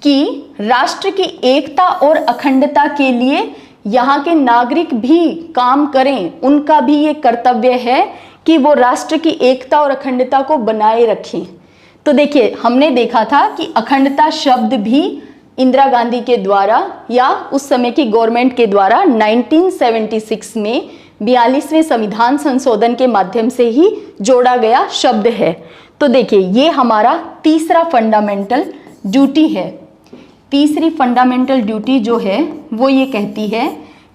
कि राष्ट्र की एकता और अखंडता के लिए यहाँ के नागरिक भी काम करें, उनका भी ये कर्तव्य है कि वो राष्ट्र की एकता और अखंडता को बनाए रखें। तो देखिए हमने देखा था कि अखंडता शब्द भी इंदिरा गांधी के द्वारा या उस समय की गवर्नमेंट के द्वारा 1976 में 42वें संविधान संशोधन के माध्यम से ही जोड़ा गया शब्द है। तो देखिए ये हमारा तीसरा फंडामेंटल ड्यूटी है। तीसरी फंडामेंटल ड्यूटी जो है वो ये कहती है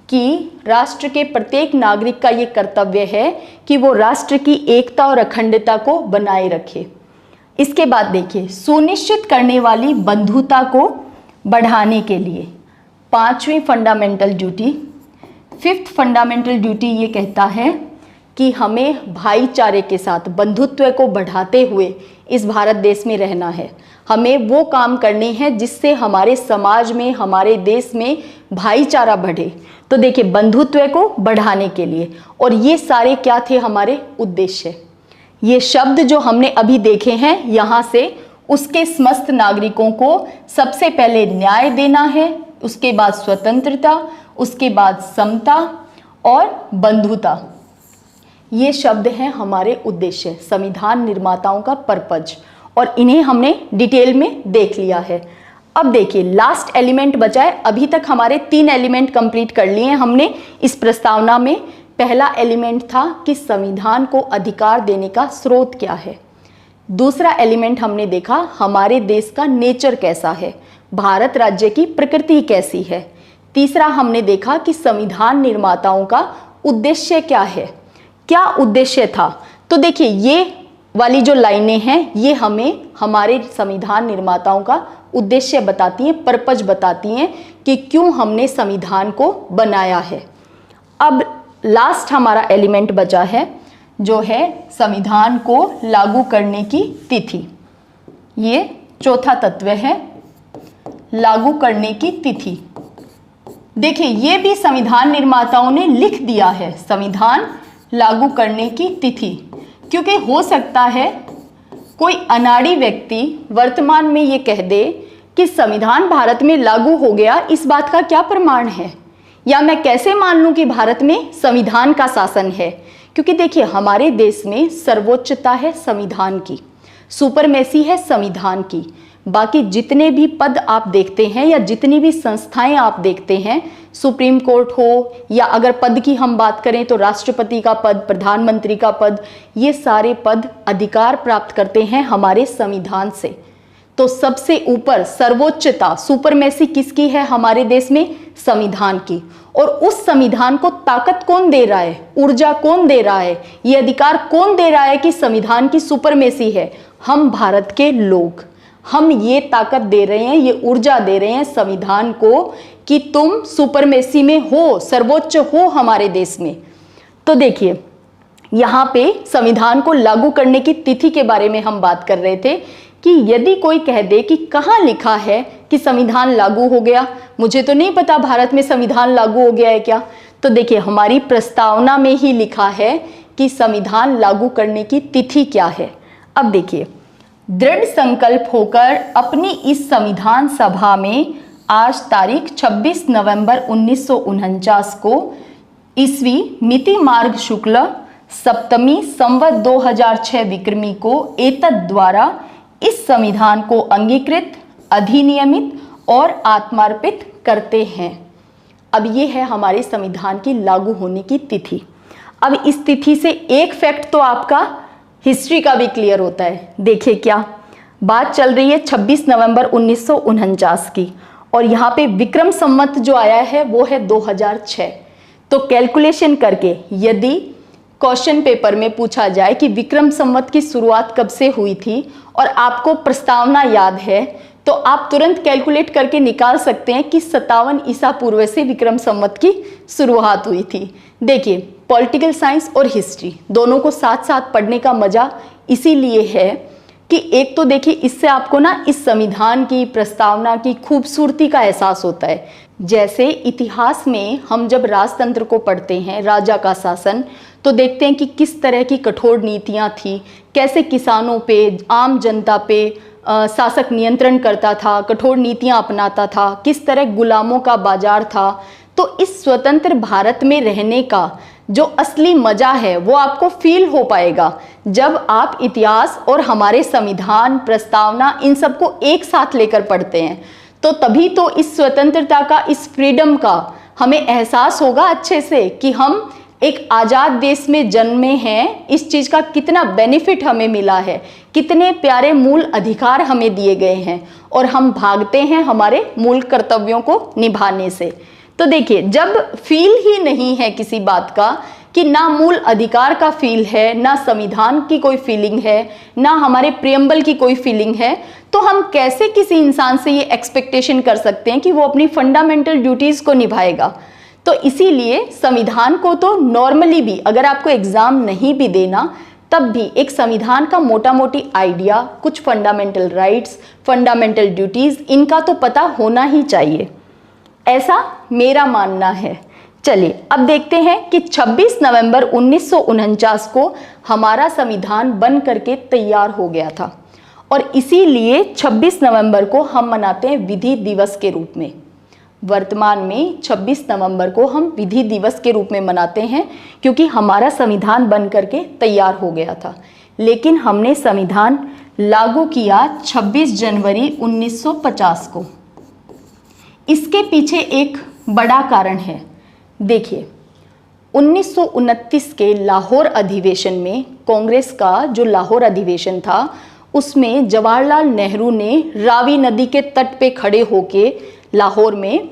कि राष्ट्र के प्रत्येक नागरिक का ये कर्तव्य है कि वो राष्ट्र की एकता और अखंडता को बनाए रखे। इसके बाद देखिए, सुनिश्चित करने वाली बंधुता को बढ़ाने के लिए पांचवी fundamental duty, fifth fundamental duty ये कहता है कि हमें भाईचारे के साथ बंधुत्व को बढ़ाते हुए इस भारत देश में रहना है। हमें वो काम करने हैं जिससे हमारे समाज में, हमारे देश में भाईचारा बढ़े। तो देखिए बंधुत्व को बढ़ाने के लिए, और ये सारे क्या थे हमारे उद्देश्य। ये शब्द जो हमने अभी देखे हैं यहाँ से, उसके समस्त नागरिकों को सबसे पहले न्याय देना है, उसके बाद स्वतंत्रता, उसके बाद समता और बंधुता। ये शब्द हैं हमारे उद्देश्य, संविधान निर्माताओं का पर्पज, और इन्हें हमने डिटेल में देख लिया है। अब देखिए लास्ट एलिमेंट बचा है। अभी तक हमारे 3 एलिमेंट कंप्लीट कर लिए हैं हमने इस प्रस्तावना में। पहला एलिमेंट था कि संविधान को अधिकार देने का स्रोत क्या है। दूसरा एलिमेंट हमने देखा हमारे देश का नेचर कैसा है, भारत राज्य की प्रकृति कैसी है। तीसरा हमने देखा कि संविधान निर्माताओं का उद्देश्य क्या है, क्या उद्देश्य था। तो देखिए ये वाली जो लाइनें हैं ये हमें हमारे संविधान निर्माताओं का उद्देश्य बताती हैं, पर्पज बताती हैं कि क्यों हमने संविधान को बनाया है। अब लास्ट हमारा एलिमेंट बचा है जो है संविधान को लागू करने की तिथि। ये चौथा तत्व है, लागू करने की तिथि। देखिए ये भी संविधान निर्माताओं ने लिख दिया है, संविधान लागू करने की तिथि, क्योंकि हो सकता है कोई अनाड़ी व्यक्ति वर्तमान में ये कह दे कि संविधान भारत में लागू हो गया, इस बात का क्या प्रमाण है, या मैं कैसे मान लूं कि भारत में संविधान का शासन है। क्योंकि देखिए हमारे देश में सर्वोच्चता है संविधान की, सुपरमेसी है संविधान की। बाकी जितने भी पद आप देखते हैं या जितनी भी संस्थाएं आप देखते हैं, सुप्रीम कोर्ट हो या अगर पद की हम बात करें तो राष्ट्रपति का पद, प्रधानमंत्री का पद, ये सारे पद अधिकार प्राप्त करते हैं हमारे संविधान से। तो सबसे ऊपर सर्वोच्चता, सुपरमेसी किसकी है हमारे देश में? संविधान की। और उस संविधान को ताकत कौन दे रहा है, ऊर्जा कौन दे रहा है, ये अधिकार कौन दे रहा है कि संविधान की सुपरमेसी है? हम भारत के लोग, हम ये ताकत दे रहे हैं, ये ऊर्जा दे रहे हैं संविधान को कि तुम सुपरमेसी में हो, सर्वोच्च हो हमारे देश में। तो देखिए यहाँ पे संविधान को लागू करने की तिथि के बारे में हम बात कर रहे थे कि यदि कोई कह दे कि कहाँ लिखा है कि संविधान लागू हो गया, मुझे तो नहीं पता भारत में संविधान लागू हो गया है क्या। तो देखिए हमारी प्रस्तावना में ही लिखा है कि संविधान लागू करने की तिथि क्या है। अब देखिए, दृढ़ संकल्प होकर अपनी इस संविधान सभा में आज तारीख 26 नवंबर 1949 को ईस्वी मिति मार्ग शुक्ल सप्तमी संवत 2006 विक्रमी को एतद द्वारा इस संविधान को अंगीकृत, अधिनियमित और आत्मार्पित करते हैं। अब ये है हमारे संविधान की लागू होने की तिथि। अब इस तिथि से एक फैक्ट तो आपका हिस्ट्री का भी क्लियर होता है। देखिए क्या बात चल रही है 26 नवंबर 1949 की, और यहाँ पे विक्रम संवत जो आया है वो है 2006। तो कैलकुलेशन करके यदि क्वेश्चन पेपर में पूछा जाए कि विक्रम संवत की शुरुआत कब से हुई थी और आपको प्रस्तावना याद है, तो आप तुरंत कैलकुलेट करके निकाल सकते हैं कि 57 ईसा पूर्व से विक्रम संवत की शुरुआत हुई थी। देखिए पॉलिटिकल साइंस और हिस्ट्री दोनों को साथ साथ पढ़ने का मजा इसीलिए है कि एक तो देखिए इससे आपको ना इस संविधान की प्रस्तावना की खूबसूरती का एहसास होता है। जैसे इतिहास में हम जब राजतंत्र को पढ़ते हैं, राजा का शासन, तो देखते हैं कि किस तरह की कठोर नीतियां थी, कैसे किसानों पे, आम जनता पे शासक नियंत्रण करता था, कठोर नीतियां अपनाता था, किस तरह गुलामों का बाजार था। तो इस स्वतंत्र भारत में रहने का जो असली मजा है वो आपको फील हो पाएगा जब आप इतिहास और हमारे संविधान, प्रस्तावना, इन सबको एक साथ लेकर पढ़ते हैं। तो तभी तो इस स्वतंत्रता का, इस फ्रीडम का हमें एहसास होगा अच्छे से कि हम एक आज़ाद देश में जन्मे हैं, इस चीज़ का कितना बेनिफिट हमें मिला है, कितने प्यारे मूल अधिकार हमें दिए गए हैं, और हम भागते हैं हमारे मूल कर्तव्यों को निभाने से। तो देखिए जब फील ही नहीं है किसी बात का, कि ना मूल अधिकार का फील है, ना संविधान की कोई फीलिंग है, ना हमारे प्रियम्बल की कोई फीलिंग है, तो हम कैसे किसी इंसान से ये एक्सपेक्टेशन कर सकते हैं कि वो अपनी फंडामेंटल ड्यूटीज़ को निभाएगा। तो इसीलिए संविधान को तो नॉर्मली भी अगर आपको एग्ज़ाम नहीं भी देना, तब भी एक संविधान का मोटा मोटी आइडिया, कुछ फंडामेंटल राइट्स, फंडामेंटल ड्यूटीज़, इनका तो पता होना ही चाहिए, ऐसा मेरा मानना है। चलिए अब देखते हैं कि 26 नवंबर 1949 को हमारा संविधान बन करके तैयार हो गया था, और इसीलिए 26 नवंबर को हम मनाते हैं विधि दिवस के रूप में। वर्तमान में 26 नवंबर को हम विधि दिवस के रूप में मनाते हैं क्योंकि हमारा संविधान बन करके तैयार हो गया था। लेकिन हमने संविधान लागू किया 26 जनवरी 1950 को। इसके पीछे एक बड़ा कारण है। देखिए 1929 के लाहौर अधिवेशन में, कांग्रेस का जो लाहौर अधिवेशन था, उसमें जवाहरलाल नेहरू ने रावी नदी के तट पे खड़े होके लाहौर में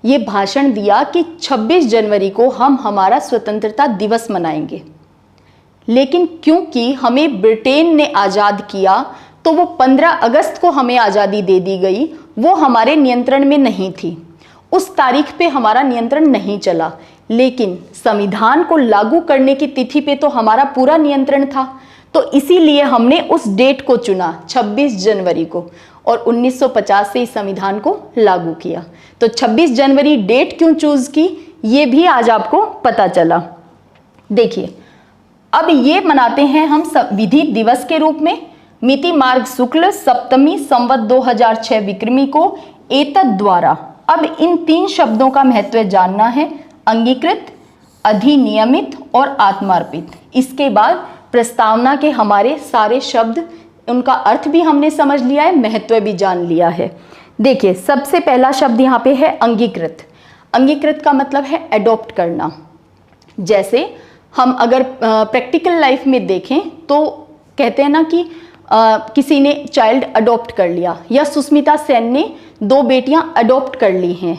ये भाषण दिया कि 26 जनवरी को हम हमारा स्वतंत्रता दिवस मनाएंगे। लेकिन क्योंकि हमें ब्रिटेन ने आज़ाद किया, तो वो 15 अगस्त को हमें आज़ादी दे दी गई, वो हमारे नियंत्रण में नहीं थी, उस तारीख पे हमारा नियंत्रण नहीं चला। लेकिन संविधान को लागू करने की तिथि पे तो हमारा पूरा नियंत्रण था। तो इसीलिए हमने उस डेट को चुना 26 जनवरी को। और 1950 से इस संविधान को लागू किया। तो 26 जनवरी डेट क्यों चूज की, ये भी आज आपको पता चला। देखिए, अब ये मनाते हैं हम विधि दिवस के रूप में। मिति मार्ग शुक्ल सप्तमी संवत 2006 विक्रमी को एतद द्वारा। अब इन 3 शब्दों का महत्व जानना है, अंगीकृत, अधिनियमित और आत्मार्पित। इसके बाद प्रस्तावना के हमारे सारे शब्द, उनका अर्थ भी हमने समझ लिया है, महत्व भी जान लिया है। देखिए, सबसे पहला शब्द यहाँ पे है अंगीकृत। अंगीकृत का मतलब है एडॉप्ट करना। जैसे हम अगर प्रैक्टिकल लाइफ में देखें तो कहते हैं ना कि किसी ने चाइल्ड अडॉप्ट कर लिया, या सुष्मिता सेन ने 2 बेटियां अडॉप्ट कर ली हैं।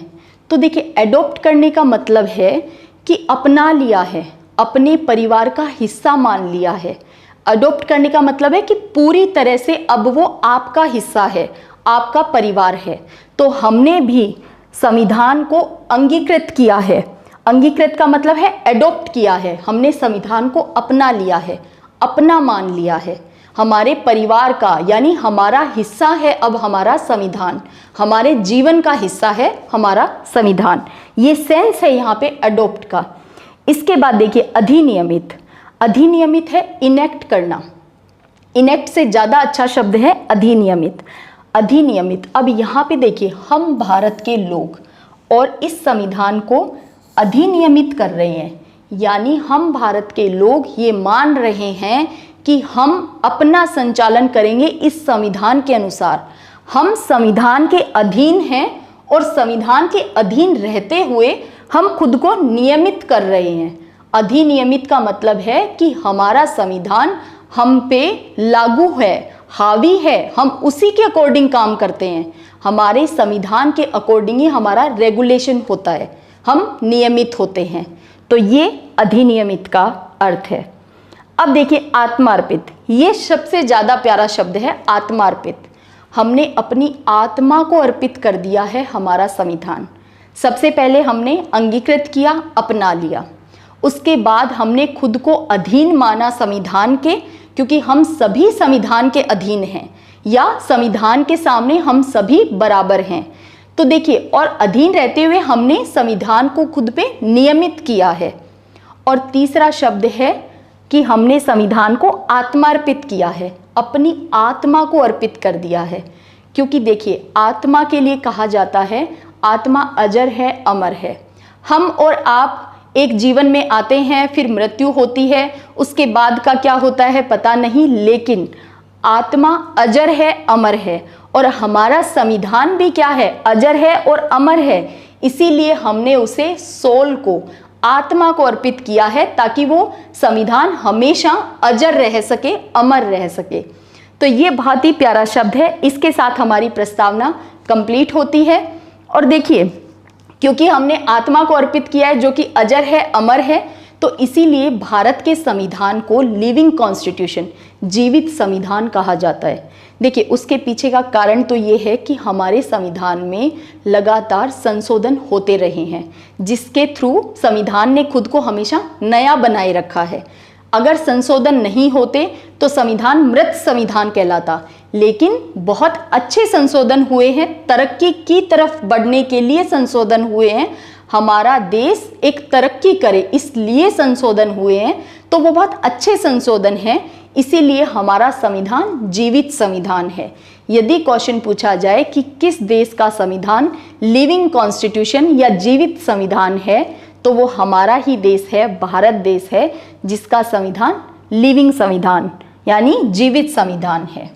तो देखिए, अडॉप्ट करने का मतलब है कि अपना लिया है, अपने परिवार का हिस्सा मान लिया है। अडॉप्ट करने का मतलब है कि पूरी तरह से अब वो आपका हिस्सा है, आपका परिवार है। तो हमने भी संविधान को अंगीकृत किया है। अंगीकृत का मतलब है एडॉप्ट किया है, हमने संविधान को अपना लिया है, अपना मान लिया है, हमारे परिवार का, यानी हमारा हिस्सा है अब हमारा संविधान, हमारे जीवन का हिस्सा है हमारा संविधान। ये सेंस है यहाँ पे अडॉप्ट का। इसके बाद देखिए अधिनियमित। अधिनियमित है इनेक्ट करना। इनेक्ट से ज़्यादा अच्छा शब्द है अधिनियमित। अधिनियमित, अब यहाँ पे देखिए, हम भारत के लोग और इस संविधान को अधिनियमित कर रहे हैं, यानी हम भारत के लोग ये मान रहे हैं कि हम अपना संचालन करेंगे इस संविधान के अनुसार। हम संविधान के अधीन हैं और संविधान के अधीन रहते हुए हम खुद को नियमित कर रहे हैं। अधिनियमित का मतलब है कि हमारा संविधान हम पे लागू है, हावी है, हम उसी के अकॉर्डिंग काम करते हैं। हमारे संविधान के अकॉर्डिंग ही हमारा रेगुलेशन होता है, हम नियमित होते हैं। तो ये अधिनियमित का अर्थ है। अब देखिए आत्मार्पित, ये सबसे ज़्यादा प्यारा शब्द है आत्मार्पित। हमने अपनी आत्मा को अर्पित कर दिया है हमारा संविधान। सबसे पहले हमने अंगीकृत किया, अपना लिया, उसके बाद हमने खुद को अधीन माना संविधान के, क्योंकि हम सभी संविधान के अधीन हैं, या संविधान के सामने हम सभी बराबर हैं। तो देखिए, और अधीन रहते हुए हमने संविधान को खुद पे नियमित किया है। और तीसरा शब्द है कि हमने संविधान को आत्मार्पित किया है, अपनी आत्मा को अर्पित कर दिया है। क्योंकि देखिए, आत्मा के लिए कहा जाता है आत्मा अजर है, अमर है। हम और आप एक जीवन में आते हैं, फिर मृत्यु होती है, उसके बाद का क्या होता है पता नहीं, लेकिन आत्मा अजर है, अमर है। और हमारा संविधान भी क्या है, अजर है और अमर है। इसीलिए हमने उसे सोल को, आत्मा को अर्पित किया है, ताकि वो संविधान हमेशा अजर रह सके, अमर रह सके। तो ये बहुत ही प्यारा शब्द है। इसके साथ हमारी प्रस्तावना कंप्लीट होती है। और देखिए, क्योंकि हमने आत्मा को अर्पित किया है जो कि अजर है, अमर है, तो इसीलिए भारत के संविधान को लिविंग कॉन्स्टिट्यूशन, जीवित संविधान कहा जाता है। देखिए, उसके पीछे का कारण तो ये है कि हमारे संविधान में लगातार संशोधन होते रहे हैं, जिसके थ्रू संविधान ने खुद को हमेशा नया बनाए रखा है। अगर संशोधन नहीं होते तो संविधान मृत संविधान कहलाता, लेकिन बहुत अच्छे संशोधन हुए हैं, तरक्की की तरफ बढ़ने के लिए संशोधन हुए हैं। हमारा देश एक तरक्की करे इसलिए संशोधन हुए हैं, तो वो बहुत अच्छे संशोधन हैं। इसीलिए हमारा संविधान जीवित संविधान है। यदि क्वेश्चन पूछा जाए कि किस देश का संविधान लिविंग कॉन्स्टिट्यूशन या जीवित संविधान है, तो वो हमारा ही देश है, भारत देश है, जिसका संविधान लिविंग संविधान यानी जीवित संविधान है।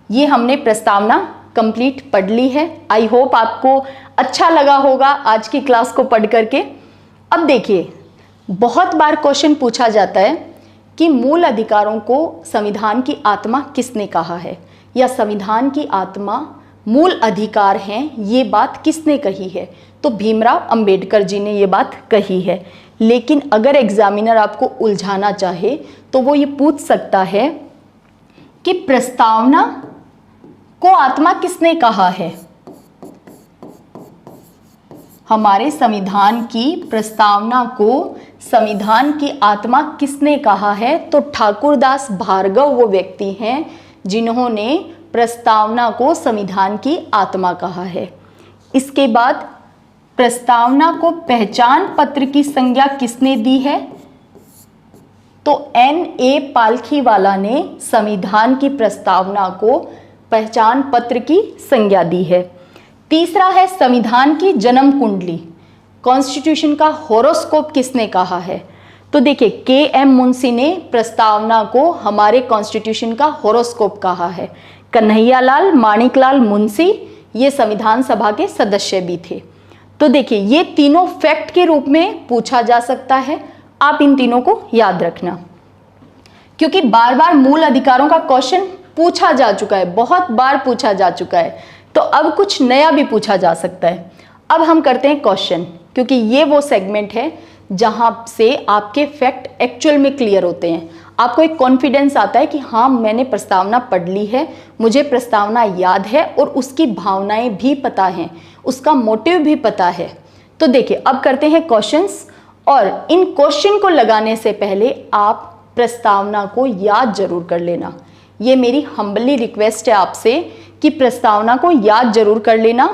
ये हमने प्रस्तावना कंप्लीट पढ़ ली है। आई होप आपको अच्छा लगा होगा आज की क्लास को पढ़ करके। अब देखिए, बहुत बार क्वेश्चन पूछा जाता है कि मूल अधिकारों को संविधान की आत्मा किसने कहा है, या संविधान की आत्मा मूल अधिकार हैं, ये बात किसने कही है। तो भीमराव अंबेडकर जी ने ये बात कही है। लेकिन अगर एग्जामिनर आपको उलझाना चाहे तो वो ये पूछ सकता है कि प्रस्तावना को आत्मा किसने कहा है। हमारे संविधान की प्रस्तावना को संविधान की आत्मा किसने कहा है, तो ठाकुरदास भार्गव वो व्यक्ति हैं जिन्होंने प्रस्तावना को संविधान की आत्मा कहा है। इसके बाद प्रस्तावना को पहचान पत्र की संज्ञा किसने दी है? तो N.A. पालखीवाला ने संविधान की प्रस्तावना को पहचान पत्र की संज्ञा दी है। तीसरा है संविधान की जन्म कुंडली, कॉन्स्टिट्यूशन का होरोस्कोप किसने कहा है? तो देखिए K.M. मुंशी ने प्रस्तावना को हमारे कॉन्स्टिट्यूशन का होरोस्कोप कहा है। कन्हैयालाल माणिकलाल मुंशी ये संविधान सभा के सदस्य भी थे। तो देखिए ये तीनों फैक्ट के रूप में पूछा जा सकता है, आप इन तीनों को याद रखना, क्योंकि बार बार मूल अधिकारों का क्वेश्चन पूछा जा चुका है, बहुत बार पूछा जा चुका है, तो अब कुछ नया भी पूछा जा सकता है। अब हम करते हैं क्वेश्चन, क्योंकि ये वो सेगमेंट है जहां से आपके फैक्ट एक्चुअल में क्लियर होते हैं, आपको एक कॉन्फिडेंस आता है कि हाँ मैंने प्रस्तावना पढ़ ली है, मुझे प्रस्तावना याद है और उसकी भावनाएं भी पता हैं, उसका मोटिव भी पता है। तो देखिए अब करते हैं क्वेश्चंस, और इन क्वेश्चन को लगाने से पहले आप प्रस्तावना को याद जरूर कर लेना। ये मेरी हम्बली रिक्वेस्ट है आपसे कि प्रस्तावना को याद जरूर कर लेना।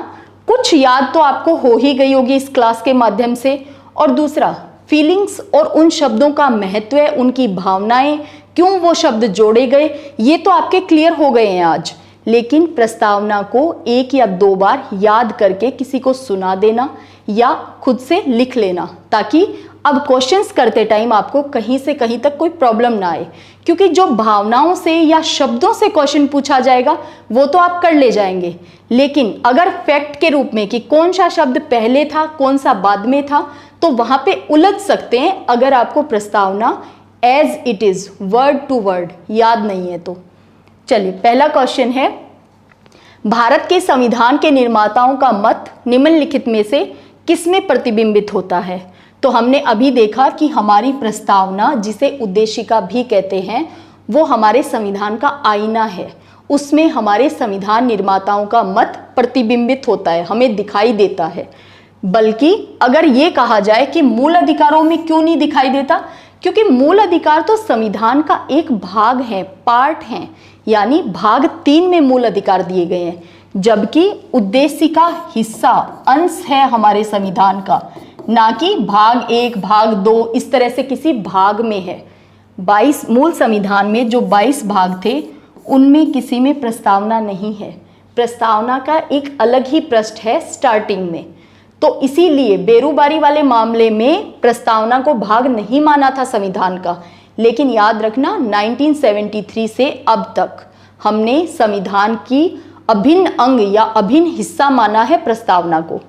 कुछ याद तो आपको हो ही गई होगी इस क्लास के माध्यम से, और दूसरा फीलिंग्स और उन शब्दों का महत्व, उनकी भावनाएं, क्यों वो शब्द जोड़े गए, ये तो आपके क्लियर हो गए हैं आज। लेकिन प्रस्तावना को 1 या 2 बार याद करके किसी को सुना देना या खुद से लिख लेना, ताकि अब क्वेश्चंस करते टाइम आपको कहीं से कहीं तक कोई प्रॉब्लम ना आए। क्योंकि जो भावनाओं से या शब्दों से क्वेश्चन पूछा जाएगा वो तो आप कर ले जाएंगे, लेकिन अगर फैक्ट के रूप में कि कौन सा शब्द पहले था कौन सा बाद में था, तो वहां पे उलझ सकते हैं अगर आपको प्रस्तावना as it is word to word याद नहीं है तो। चलिए पहला क्वेश्चन है, भारत के संविधान के निर्माताओं का मत निम्नलिखित में से किसमें प्रतिबिंबित होता है? तो हमने अभी देखा कि हमारी प्रस्तावना, जिसे उद्देशिका भी कहते हैं, वो हमारे संविधान का आईना है, उसमें हमारे संविधान निर्माताओं का मत प्रतिबिंबित होता है, हमें दिखाई देता है। बल्कि अगर ये कहा जाए कि मूल अधिकारों में क्यों नहीं दिखाई देता, क्योंकि मूल अधिकार तो संविधान का एक भाग है, पार्ट है, यानी भाग 3 में मूल अधिकार दिए गए हैं, जबकि उद्देशिका हिस्सा, अंश है हमारे संविधान का, ना कि भाग 1 भाग 2 इस तरह से किसी भाग में है। 22 मूल संविधान में जो 22 भाग थे उनमें किसी में प्रस्तावना नहीं है, प्रस्तावना का एक अलग ही पृष्ठ है स्टार्टिंग में। तो इसीलिए बेरूबारी वाले मामले में प्रस्तावना को भाग नहीं माना था संविधान का, लेकिन याद रखना 1973 से अब तक हमने संविधान की अभिन्न अंग या अभिन्न हिस्सा माना है प्रस्तावना को।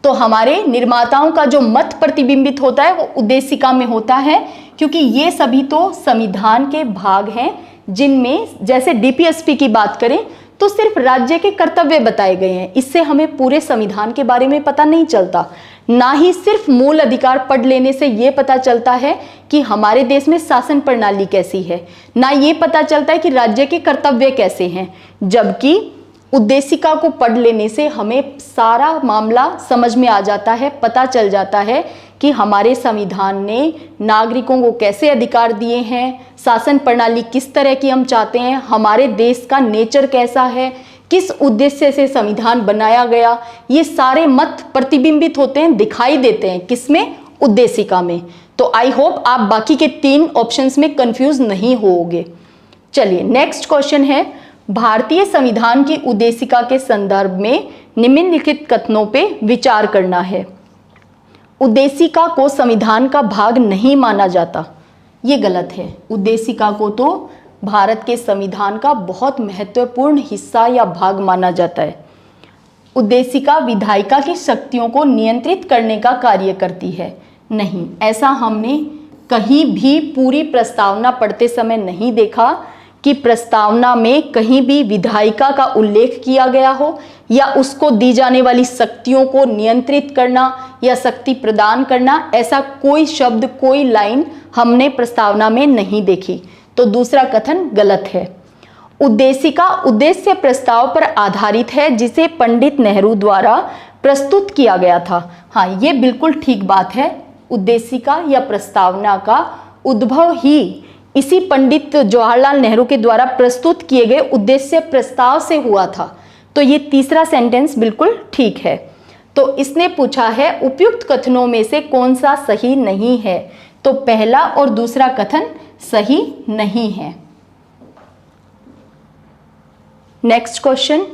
तो हमारे निर्माताओं का जो मत प्रतिबिंबित होता है वो उद्देशिका में होता है, क्योंकि ये सभी तो संविधान के भाग हैं जिनमें, जैसे डीपीएसपी की बात करें तो सिर्फ राज्य के कर्तव्य बताए गए हैं, इससे हमें पूरे संविधान के बारे में पता नहीं चलता। ना ही सिर्फ मूल अधिकार पढ़ लेने से ये पता चलता है कि हमारे देश में शासन प्रणाली कैसी है, ना ये पता चलता है कि राज्य के कर्तव्य कैसे हैं, जबकि उद्देशिका को पढ़ लेने से हमें सारा मामला समझ में आ जाता है, पता चल जाता है कि हमारे संविधान ने नागरिकों को कैसे अधिकार दिए हैं, शासन प्रणाली किस तरह की हम चाहते हैं, हमारे देश का नेचर कैसा है, किस उद्देश्य से संविधान बनाया गया, ये सारे मत प्रतिबिंबित होते हैं, दिखाई देते हैं किसमें, उद्देशिका में। तो आई होप आप बाकी के 3 ऑप्शंस में कंफ्यूज नहीं होगे। चलिए नेक्स्ट क्वेश्चन है, भारतीय संविधान की उद्देशिका के संदर्भ में निम्नलिखित कथनों पे विचार करना है। उद्देशिका को संविधान का भाग नहीं माना जाता, ये गलत है। उद्देशिका को तो भारत के संविधान का बहुत महत्वपूर्ण हिस्सा या भाग माना जाता है। उद्देशिका विधायिका की शक्तियों को नियंत्रित करने का कार्य करती है, नहीं, ऐसा हमने कहीं भी पूरी प्रस्तावना पढ़ते समय नहीं देखा कि प्रस्तावना में कहीं भी विधायिका का उल्लेख किया गया हो या उसको दी जाने वाली शक्तियों को नियंत्रित करना या शक्ति प्रदान करना, ऐसा कोई शब्द, कोई लाइन हमने प्रस्तावना में नहीं देखी। तो दूसरा कथन गलत है। उद्देशिका उद्देश्य प्रस्ताव पर आधारित है जिसे पंडित नेहरू द्वारा प्रस्तुत किया गया था। हाँ, ये बिल्कुल ठीक बात है। उद्देशिका या प्रस्तावना का उद्भव ही इसी पंडित जवाहरलाल नेहरू के द्वारा प्रस्तुत किए गए उद्देश्य प्रस्ताव से हुआ था। तो ये तीसरा सेंटेंस बिल्कुल ठीक है। तो इसने पूछा है उपयुक्त कथनों में से कौन सा सही नहीं है, तो पहला और दूसरा कथन सही नहीं है। नेक्स्ट क्वेश्चन,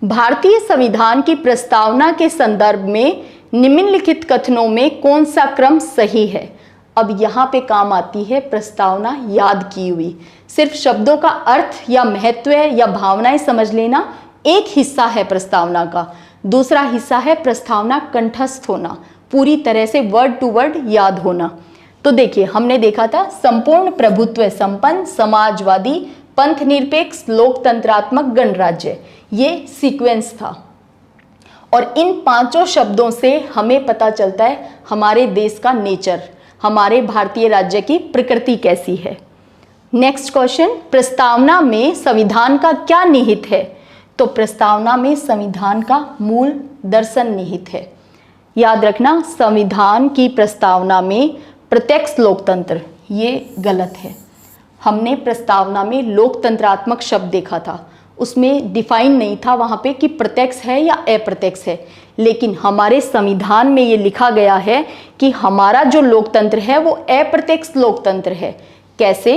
भारतीय संविधान की प्रस्तावना के संदर्भ में निम्नलिखित कथनों में कौन सा क्रम सही है। अब यहाँ पे काम आती है प्रस्तावना याद की हुई। सिर्फ शब्दों का अर्थ या महत्व या भावनाएं समझ लेना एक हिस्सा है प्रस्तावना का, दूसरा हिस्सा है प्रस्तावना कंठस्थ होना, पूरी तरह से वर्ड टू वर्ड याद होना। तो देखिए, हमने देखा था संपूर्ण प्रभुत्व संपन्न, समाजवादी, पंथ निरपेक्ष, लोकतंत्रात्मक, गणराज्य, ये सीक्वेंस था। और इन पांचों शब्दों से हमें पता चलता है हमारे देश का नेचर, हमारे भारतीय राज्य की प्रकृति कैसी है। नेक्स्ट क्वेश्चन, प्रस्तावना में संविधान का क्या निहित है, तो प्रस्तावना में संविधान का मूल दर्शन निहित है। याद रखना, संविधान की प्रस्तावना में प्रत्यक्ष लोकतंत्र, ये गलत है। हमने प्रस्तावना में लोकतंत्रात्मक शब्द देखा था, उसमें डिफाइन नहीं था वहाँ पे कि प्रत्यक्ष है या अप्रत्यक्ष है, लेकिन हमारे संविधान में ये लिखा गया है कि हमारा जो लोकतंत्र है वो अप्रत्यक्ष लोकतंत्र है। कैसे?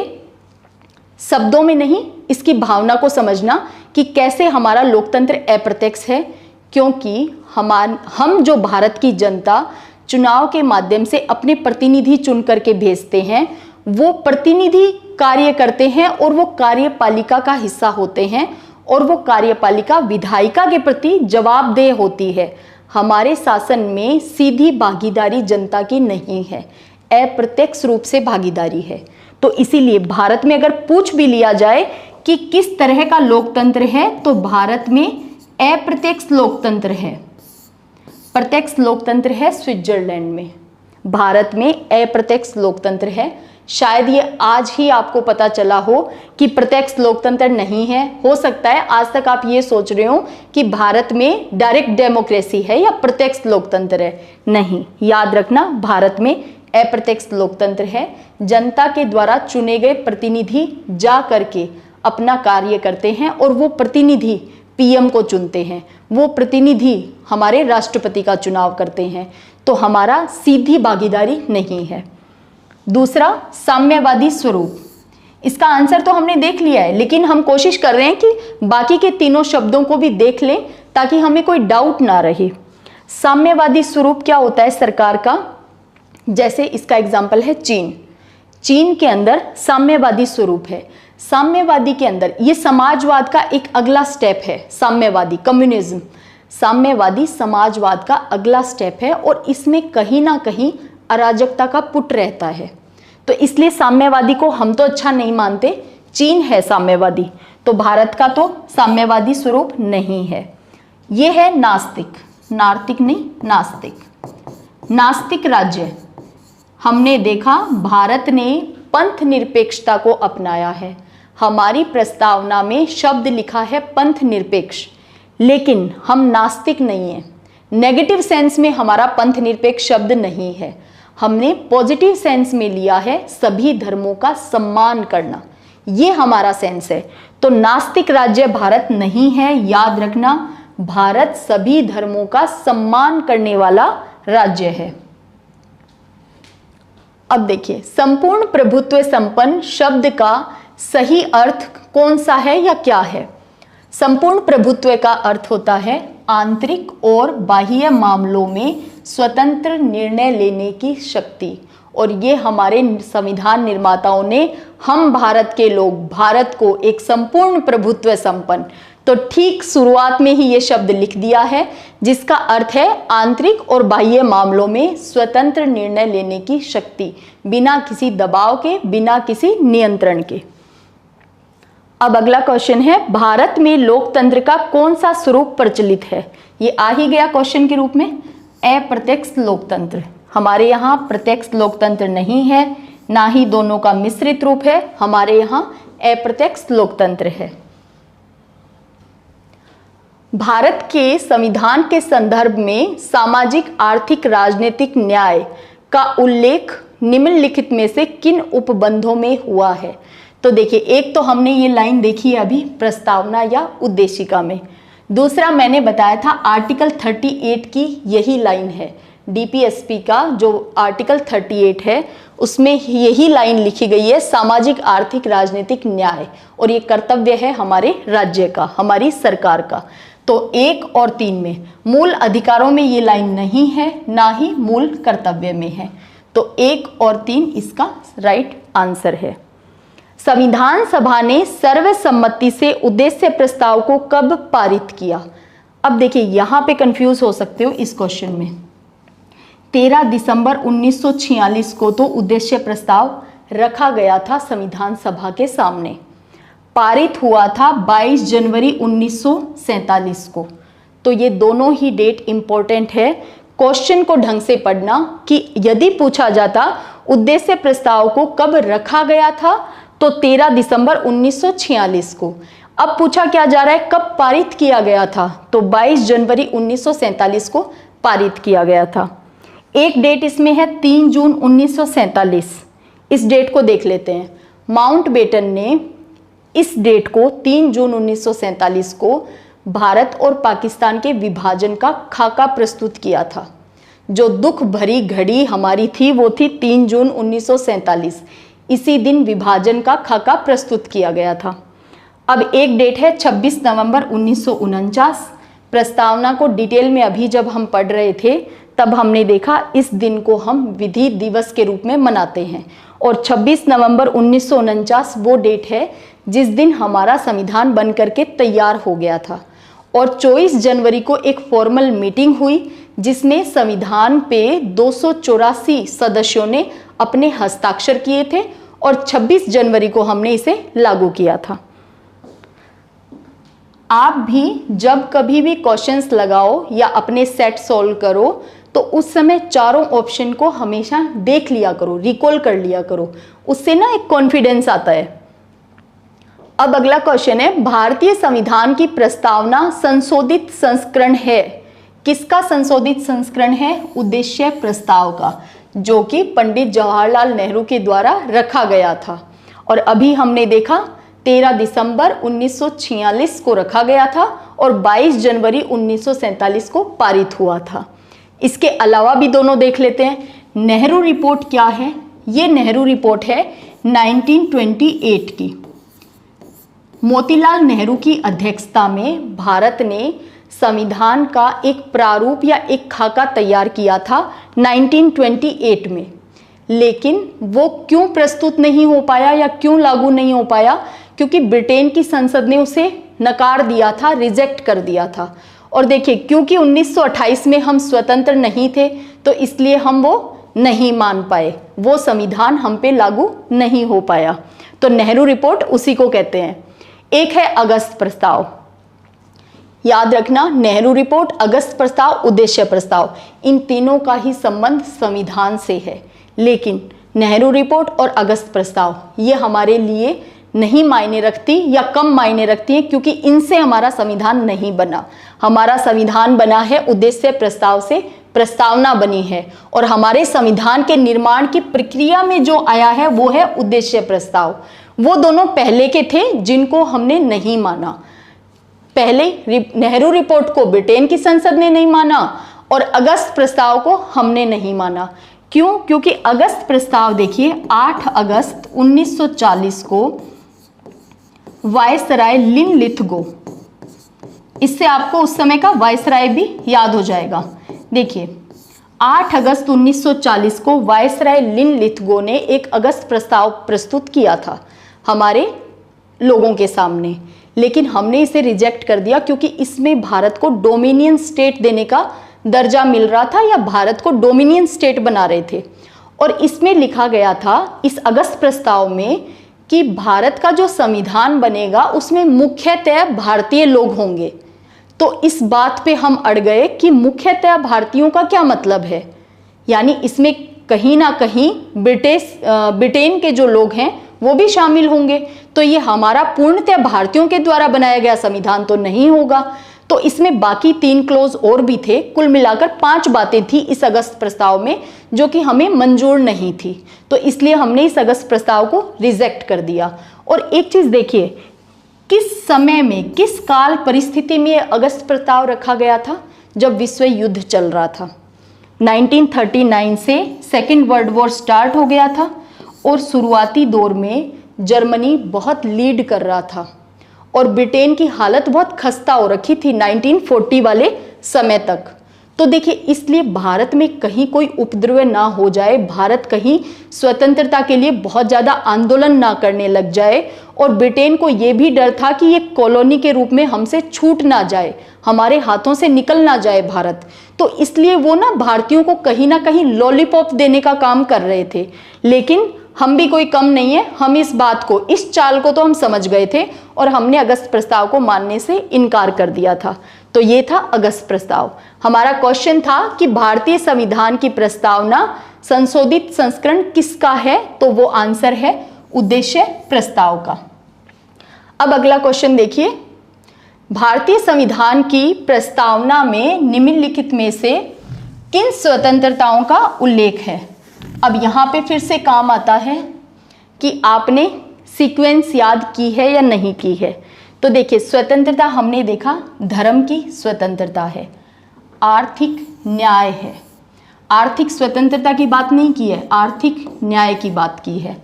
शब्दों में नहीं, इसकी भावना को समझना कि कैसे हमारा लोकतंत्र अप्रत्यक्ष है। क्योंकि हम जो भारत की जनता चुनाव के माध्यम से अपने प्रतिनिधि चुन करके भेजते हैं, वो प्रतिनिधि कार्य करते हैं और वो कार्यपालिका का हिस्सा होते हैं, और वो कार्यपालिका विधायिका के प्रति जवाबदेह होती है। हमारे शासन में सीधी भागीदारी जनता की नहीं है, अप्रत्यक्ष रूप से भागीदारी है। तो इसीलिए भारत में अगर पूछ भी लिया जाए कि किस तरह का लोकतंत्र है, तो भारत में अप्रत्यक्ष लोकतंत्र है। प्रत्यक्ष लोकतंत्र है स्विट्जरलैंड में, भारत में अप्रत्यक्ष लोकतंत्र है। शायद ये आज ही आपको पता चला हो कि प्रत्यक्ष लोकतंत्र नहीं है। हो सकता है आज तक आप ये सोच रहे हो कि भारत में डायरेक्ट डेमोक्रेसी है या प्रत्यक्ष लोकतंत्र है। नहीं, याद रखना, भारत में अप्रत्यक्ष लोकतंत्र है। जनता के द्वारा चुने गए प्रतिनिधि जा करके अपना कार्य करते हैं और वो प्रतिनिधि पीएम को चुनते हैं, वो प्रतिनिधि हमारे राष्ट्रपति का चुनाव करते हैं। तो हमारा सीधी भागीदारी नहीं है। दूसरा, साम्यवादी स्वरूप। इसका आंसर तो हमने देख लिया है, लेकिन हम कोशिश कर रहे हैं कि बाकी के तीनों शब्दों को भी देख लें ताकि हमें कोई डाउट ना रहे। साम्यवादी स्वरूप क्या होता है सरकार का? जैसे इसका एग्जाम्पल है चीन। चीन के अंदर साम्यवादी स्वरूप है। साम्यवादी के अंदर ये समाजवाद का एक अगला स्टेप है। साम्यवादी कम्युनिज्म, साम्यवादी समाजवाद का अगला स्टेप है, और इसमें कहीं ना कहीं अराजकता का पुट रहता है। तो इसलिए साम्यवादी को हम तो अच्छा नहीं मानते, चीन है साम्यवादी, तो भारत का तो साम्यवादी स्वरूप नहीं है। ये है नास्तिक, नार्तिक नहीं, नास्तिक। नास्तिक राज्य, हमने देखा भारत ने पंथ निरपेक्षता को अपनाया है। हमारी प्रस्तावना में शब्द लिखा है पंथ निरपेक्ष, लेकिन हम नास्तिक नहीं है। नेगेटिव सेंस में हमारा पंथ निरपेक्ष शब्द नहीं है, हमने पॉजिटिव सेंस में लिया है सभी धर्मों का सम्मान करना, ये हमारा सेंस है। तो नास्तिक राज्य भारत नहीं है, याद रखना, भारत सभी धर्मों का सम्मान करने वाला राज्य है। अब देखिए, संपूर्ण प्रभुत्व संपन्न शब्द का सही अर्थ कौन सा है या क्या है? संपूर्ण प्रभुत्व का अर्थ होता है आंतरिक और बाह्य मामलों में स्वतंत्र निर्णय लेने की शक्ति। और ये हमारे संविधान निर्माताओं ने हम भारत के लोग भारत को एक संपूर्ण प्रभुत्व संपन्न, तो ठीक शुरुआत में ही ये शब्द लिख दिया है, जिसका अर्थ है आंतरिक और बाह्य मामलों में स्वतंत्र निर्णय लेने की शक्ति, बिना किसी दबाव के, बिना किसी नियंत्रण के। अब अगला क्वेश्चन है, भारत में लोकतंत्र का कौन सा स्वरूप प्रचलित है? ये आ ही गया क्वेश्चन के रूप में, अप्रत्यक्ष लोकतंत्र। हमारे यहाँ प्रत्यक्ष लोकतंत्र नहीं है, ना ही दोनों का मिश्रित रूप है, हमारे यहाँ अप्रत्यक्ष लोकतंत्र है। भारत के संविधान के संदर्भ में सामाजिक, आर्थिक, राजनीतिक न्याय का उल्लेख निम्नलिखित में से किन उपबंधों में हुआ है? तो देखिए, एक तो हमने ये लाइन देखी है अभी प्रस्तावना या उद्देशिका में। दूसरा मैंने बताया था आर्टिकल 38 की यही लाइन है, डीपीएसपी का जो आर्टिकल 38 है उसमें यही लाइन लिखी गई है, सामाजिक आर्थिक राजनीतिक न्याय, और ये कर्तव्य है हमारे राज्य का, हमारी सरकार का। तो 1 और 3 में मूल अधिकारों में ये लाइन नहीं है, ना ही मूल कर्तव्य में है। तो 1 और 3 इसका राइट आंसर है। संविधान सभा ने सर्वसम्मति से उद्देश्य प्रस्ताव को कब पारित किया? अब देखिए, यहाँ पे कंफ्यूज हो सकते हो इस क्वेश्चन में। 13 दिसंबर 1946 को तो उद्देश्य प्रस्ताव रखा गया था संविधान सभा के सामने। पारित हुआ था 22 जनवरी 1947 को। तो ये दोनों ही डेट इंपॉर्टेंट है। क्वेश्चन को ढंग से पढ़ना कि यदि पूछा जाता उद्देश्य प्रस्ताव को कब रखा गया था, तो 13 दिसंबर 1946 को। अब पूछा क्या जा रहा है, कब पारित किया गया था? तो 22 जनवरी 1947 को पारित किया गया था। एक डेट इसमें है 3 जून 1947। इस डेट को देख लेते हैं। माउंटबेटन ने इस डेट को 3 जून 1947 को भारत और पाकिस्तान के विभाजन का खाका प्रस्तुत किया था। जो दुख भरी घड़ी हमारी थी वो थी 3 जून 1947। इसी दिन विभाजन का खाका प्रस्तुत किया गया था। अब एक डेट है 26 नवंबर 1949। प्रस्तावना को डिटेल में अभी जब हम पढ़ रहे थे तब हमने देखा इस दिन को हम विधि दिवस के रूप में मनाते हैं, और 26 नवंबर 1949 वो डेट है जिस दिन हमारा संविधान बन करके तैयार हो गया था। और 24 जनवरी को एक फॉर्मल मीटिंग हुई जिसमें संविधान पे 284 सदस्यों ने अपने हस्ताक्षर किए थे, और 26 जनवरी को हमने इसे लागू किया था। आप भी जब कभी भी क्वेश्चंस लगाओ या अपने सेट सॉल्व करो तो उस समय चारों ऑप्शन को हमेशा देख लिया करो, रिकॉल कर लिया करो, उससे ना एक कॉन्फिडेंस आता है। अब अगला क्वेश्चन है, भारतीय संविधान की प्रस्तावना संशोधित संस्करण है। किसका संशोधित संस्करण है? उद्देश्य प्रस्ताव का, जो कि पंडित जवाहरलाल नेहरू के द्वारा रखा गया था। और अभी हमने देखा 13 दिसंबर 1946 को रखा गया था और 22 जनवरी 1947 को पारित हुआ था। इसके अलावा भी दोनों देख लेते हैं। नेहरू रिपोर्ट क्या है? ये नेहरू रिपोर्ट है 1928 की। मोतीलाल नेहरू की अध्यक्षता में भारत ने संविधान का एक प्रारूप या एक खाका तैयार किया था 1928 में, लेकिन वो क्यों प्रस्तुत नहीं हो पाया या क्यों लागू नहीं हो पाया? क्योंकि ब्रिटेन की संसद ने उसे नकार दिया था, रिजेक्ट कर दिया था। और देखिए, क्योंकि 1928 में हम स्वतंत्र नहीं थे तो इसलिए हम वो नहीं मान पाए, वो संविधान हम पे लागू नहीं हो पाया। तो नेहरू रिपोर्ट उसी को कहते हैं। एक है अगस्त प्रस्ताव। याद रखना, नेहरू रिपोर्ट, अगस्त प्रस्ताव, उद्देश्य प्रस्ताव, इन तीनों का ही संबंध संविधान से है। लेकिन नेहरू रिपोर्ट और अगस्त प्रस्ताव ये हमारे लिए नहीं मायने रखती या कम मायने रखती है, क्योंकि इनसे हमारा संविधान नहीं बना। हमारा संविधान बना है उद्देश्य प्रस्ताव से, प्रस्तावना बनी है, और हमारे संविधान के निर्माण की प्रक्रिया में जो आया है वो है उद्देश्य प्रस्ताव। वो दोनों पहले के थे जिनको हमने नहीं माना। पहले नेहरू रिपोर्ट को ब्रिटेन की संसद ने नहीं माना और अगस्त प्रस्ताव को हमने नहीं माना। क्यों? क्योंकि अगस्त प्रस्ताव देखिए 8 अगस्त 1940 को वायसराय लिनलिथगो, इससे आपको उस समय का वायसराय भी याद हो जाएगा। देखिए 8 अगस्त 1940 को वायसराय लिनलिथगो ने एक अगस्त प्रस्ताव प्रस्तुत किया था हमारे लोगों के सामने, लेकिन हमने इसे रिजेक्ट कर दिया क्योंकि इसमें भारत को डोमिनियन स्टेट देने का दर्जा मिल रहा था या भारत को डोमिनियन स्टेट बना रहे थे। और इसमें लिखा गया था इस अगस्त प्रस्ताव में कि भारत का जो संविधान बनेगा उसमें मुख्यतः भारतीय लोग होंगे। तो इस बात पे हम अड़ गए कि मुख्यतः भारतीयों का क्या मतलब है, यानी इसमें कहीं ना कहीं ब्रिटेन के जो लोग हैं वो भी शामिल होंगे। तो ये हमारा पूर्णतः भारतीयों के द्वारा बनाया गया संविधान तो नहीं होगा। तो इसमें बाकी 3 क्लोज और भी थे, कुल मिलाकर 5 बातें थी इस अगस्त प्रस्ताव में जो कि हमें मंजूर नहीं थी, तो इसलिए हमने इस अगस्त प्रस्ताव को रिजेक्ट कर दिया। और एक चीज देखिए, किस समय में, किस काल परिस्थिति में अगस्त प्रस्ताव रखा गया था? जब विश्व युद्ध चल रहा था। 1939 से सेकेंड वर्ल्ड वॉर स्टार्ट हो गया था और शुरुआती दौर में जर्मनी बहुत लीड कर रहा था और ब्रिटेन की हालत बहुत खस्ता हो रखी थी 1940 वाले समय तक। तो देखिए, इसलिए भारत में कहीं कोई उपद्रव ना हो जाए, भारत कहीं स्वतंत्रता के लिए बहुत ज़्यादा आंदोलन ना करने लग जाए, और ब्रिटेन को ये भी डर था कि ये कॉलोनी के रूप में हमसे छूट ना जाए, हमारे हाथों से निकल ना जाए भारत। तो इसलिए वो ना भारतीयों को कहीं ना कहीं लॉलीपॉप देने का काम कर रहे थे। लेकिन हम भी कोई कम नहीं है, हम इस बात को, इस चाल को तो हम समझ गए थे और हमने अगस्त प्रस्ताव को मानने से इनकार कर दिया था। तो ये था अगस्त प्रस्ताव। हमारा क्वेश्चन था कि भारतीय संविधान की प्रस्तावना संशोधित संस्करण किसका है? तो वो आंसर है उद्देश्य प्रस्ताव का। अब अगला क्वेश्चन देखिए, भारतीय संविधान की प्रस्तावना में निम्नलिखित में से किन स्वतंत्रताओं का उल्लेख है? अब यहाँ पे फिर से काम आता है कि आपने सीक्वेंस याद की है या नहीं की है। तो देखिए, स्वतंत्रता हमने देखा, धर्म की स्वतंत्रता है, आर्थिक न्याय है, आर्थिक स्वतंत्रता की बात नहीं की है, आर्थिक न्याय की बात की है।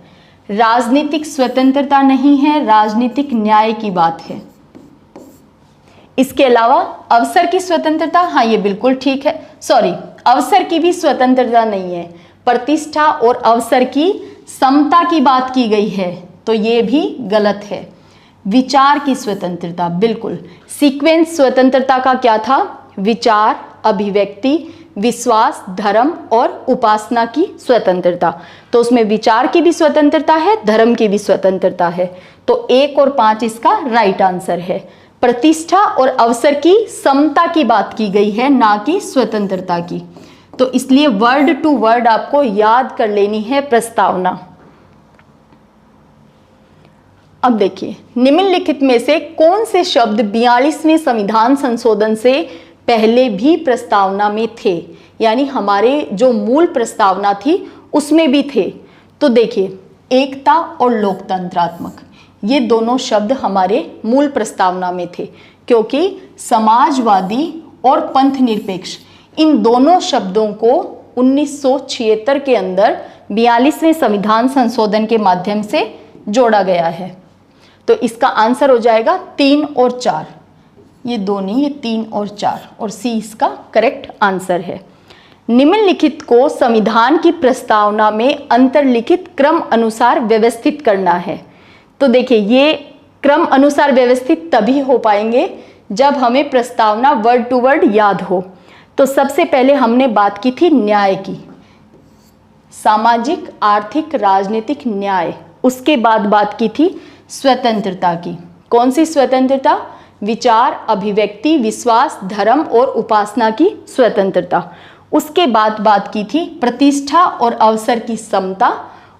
राजनीतिक स्वतंत्रता नहीं है, राजनीतिक न्याय की बात है। इसके अलावा अवसर की स्वतंत्रता, हाँ ये बिल्कुल ठीक है, सॉरी, अवसर की भी स्वतंत्रता नहीं है, प्रतिष्ठा और अवसर की समता की बात की गई है, तो ये भी गलत है। विचार की स्वतंत्रता, बिल्कुल। सीक्वेंस स्वतंत्रता का क्या था? विचार, अभिव्यक्ति, विश्वास, धर्म और उपासना की स्वतंत्रता। तो उसमें विचार की भी स्वतंत्रता है, धर्म की भी स्वतंत्रता है। तो 1 और 5 इसका राइट आंसर है। प्रतिष्ठा और अवसर की समता की बात की गई है, ना कि स्वतंत्रता की। तो इसलिए वर्ड टू वर्ड आपको याद कर लेनी है प्रस्तावना। अब देखिए, निम्नलिखित में से कौन से शब्द 42वें संविधान संशोधन से पहले भी प्रस्तावना में थे, यानी हमारे जो मूल प्रस्तावना थी उसमें भी थे? तो देखिए, एकता और लोकतंत्रात्मक, ये दोनों शब्द हमारे मूल प्रस्तावना में थे, क्योंकि समाजवादी और पंथ निरपेक्ष, इन दोनों शब्दों को 1976 के अंदर 42वें संविधान संशोधन के माध्यम से जोड़ा गया है। तो इसका आंसर हो जाएगा 3 और 4, ये दो नहीं, ये 3 और 4, और सी इसका करेक्ट आंसर है। निम्नलिखित को संविधान की प्रस्तावना में अंतर्लिखित क्रम अनुसार व्यवस्थित करना है। तो देखिए, ये क्रम अनुसार व्यवस्थित तभी हो पाएंगे जब हमें प्रस्तावना वर्ड टू वर्ड याद हो। तो सबसे पहले हमने बात की थी न्याय की, सामाजिक, आर्थिक, राजनीतिक न्याय। उसके बाद बात की थी स्वतंत्रता की। कौन सी स्वतंत्रता? विचार, अभिव्यक्ति, विश्वास, धर्म और उपासना की स्वतंत्रता। उसके बाद बात की थी प्रतिष्ठा और अवसर की समता,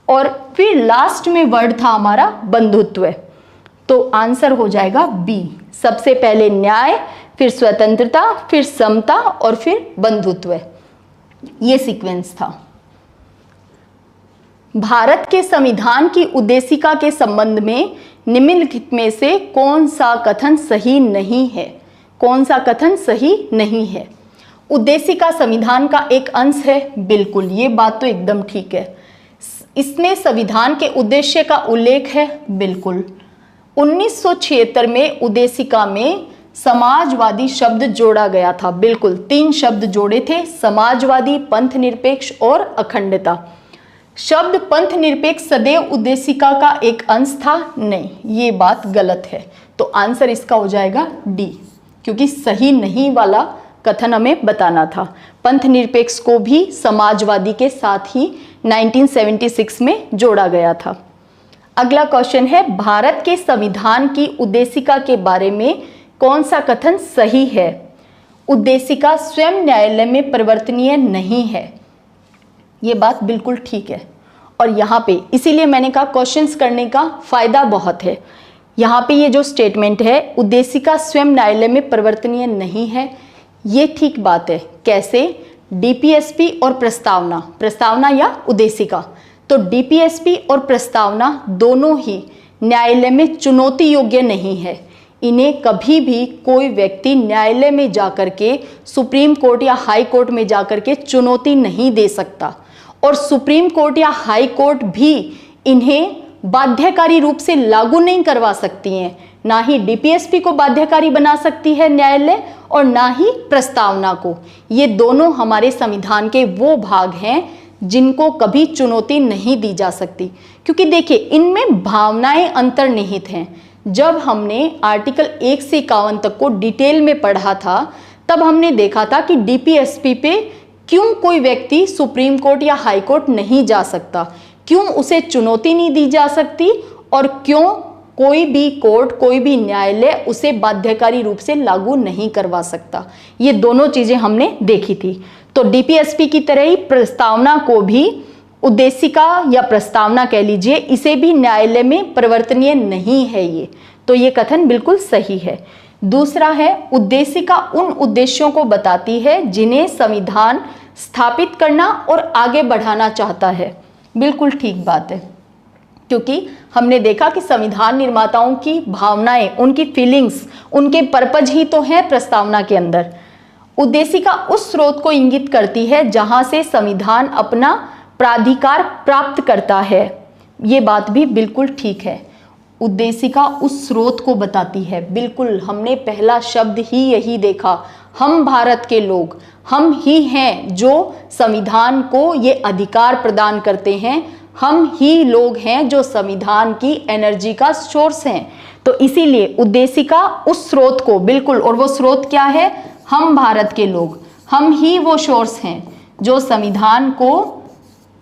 और फिर लास्ट में वर्ड था हमारा बंधुत्व। तो आंसर हो जाएगा बी। सबसे पहले न्याय, फिर स्वतंत्रता, फिर समता और फिर बंधुत्व, ये सीक्वेंस था। भारत के संविधान की उद्देशिका के संबंध में निम्नलिखित में से कौन सा कथन सही नहीं है? कौन सा कथन सही नहीं है? उद्देशिका संविधान का एक अंश है, बिल्कुल, ये बात तो एकदम ठीक है। इसमें संविधान के उद्देश्य का उल्लेख है, बिल्कुल। 1976 में उद्देशिका में समाजवादी शब्द जोड़ा गया था, बिल्कुल, 3 शब्द जोड़े थे, समाजवादी, पंथ निरपेक्ष और अखंडता। शब्द पंथ निरपेक्ष सदैव उद्देशिका का एक अंश था? नहीं, ये बात गलत है। तो आंसर इसका हो जाएगा डी, क्योंकि सही नहीं वाला कथन हमें बताना था। पंथ निरपेक्ष को भी समाजवादी के साथ ही 1976 में जोड़ा गया था। अगला क्वेश्चन है, भारत के संविधान की उद्देशिका के बारे में कौन सा कथन सही है? उद्देशिका स्वयं न्यायालय में परिवर्तनीय नहीं है, ये बात बिल्कुल ठीक है। और यहाँ पे इसीलिए मैंने कहा क्वेश्चंस करने का फायदा बहुत है। यहाँ पे ये जो स्टेटमेंट है, उद्देशिका स्वयं न्यायालय में परिवर्तनीय नहीं है, ये ठीक बात है। कैसे? डीपीएसपी और प्रस्तावना, प्रस्तावना या उद्देशिका, तो डीपीएसपी और प्रस्तावना दोनों ही न्यायालय में चुनौती योग्य नहीं है। इन्हें कभी भी कोई व्यक्ति न्यायालय में जाकर के, सुप्रीम कोर्ट या हाई कोर्ट में जाकर के चुनौती नहीं दे सकता, और सुप्रीम कोर्ट या हाई कोर्ट भी इन्हें बाध्यकारी रूप से लागू नहीं करवा सकती हैं। ना ही डीपीएसपी को बाध्यकारी बना सकती है न्यायालय, और ना ही प्रस्तावना को। ये दोनों हमारे संविधान के वो भाग हैं जिनको कभी चुनौती नहीं दी जा सकती, क्योंकि देखिए इनमें भावनाएं अंतर्निहित हैं। जब हमने आर्टिकल 1 से 51 तक को डिटेल में पढ़ा था, तब हमने देखा था कि डीपीएसपी पे क्यों कोई व्यक्ति सुप्रीम कोर्ट या हाई कोर्ट नहीं जा सकता, क्यों उसे चुनौती नहीं दी जा सकती, और क्यों कोई भी कोर्ट, कोई भी न्यायालय उसे बाध्यकारी रूप से लागू नहीं करवा सकता। ये दोनों चीजें हमने देखी थी। तो डीपीएसपी की तरह ही प्रस्तावना को भी, उद्देशिका या प्रस्तावना कह लीजिए, इसे भी न्यायालय में परिवर्तनीय नहीं है ये। तो ये कथन बिल्कुल सही है। दूसरा है, उद्देशिका उन उद्देश्यों को बताती है जिन्हें संविधान स्थापित करना और आगे बढ़ाना चाहता है। बिल्कुल ठीक बात है, क्योंकि हमने देखा कि संविधान निर्माताओं की भावनाएं, उनकी फीलिंग्स, उनके पर्पज ही तो है प्रस्तावना के अंदर। उद्देशिका उस स्रोत को इंगित करती है जहां से संविधान अपना प्राधिकार प्राप्त करता है। ये बात भी बिल्कुल ठीक है। उद्देशिका उस स्रोत को बताती है। बिल्कुल, हमने पहला शब्द ही यही देखा, हम भारत के लोग, हम ही हैं जो संविधान को ये अधिकार प्रदान करते हैं। हम ही लोग हैं जो संविधान की एनर्जी का सोर्स हैं। तो इसीलिए उद्देशिका उस स्रोत को, बिल्कुल, और वो स्रोत क्या है? हम भारत के लोग, हम ही वो सोर्स हैं जो संविधान को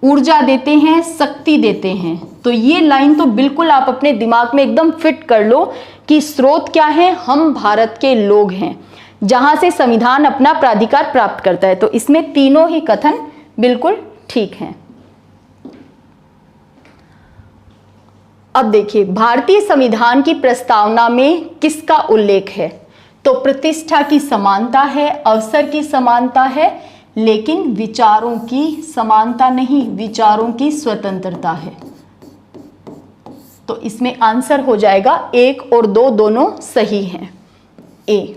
ऊर्जा देते हैं, शक्ति देते हैं। तो ये लाइन तो बिल्कुल आप अपने दिमाग में एकदम फिट कर लो कि स्रोत क्या है? हम भारत के लोग हैं, जहां से संविधान अपना प्राधिकार प्राप्त करता है। तो इसमें तीनों ही कथन बिल्कुल ठीक हैं। अब देखिए, भारतीय संविधान की प्रस्तावना में किसका उल्लेख है? तो प्रतिष्ठा की समानता है, अवसर की समानता है, लेकिन विचारों की समानता नहीं, विचारों की स्वतंत्रता है। तो इसमें आंसर हो जाएगा 1 और 2 दोनों सही हैं। ए,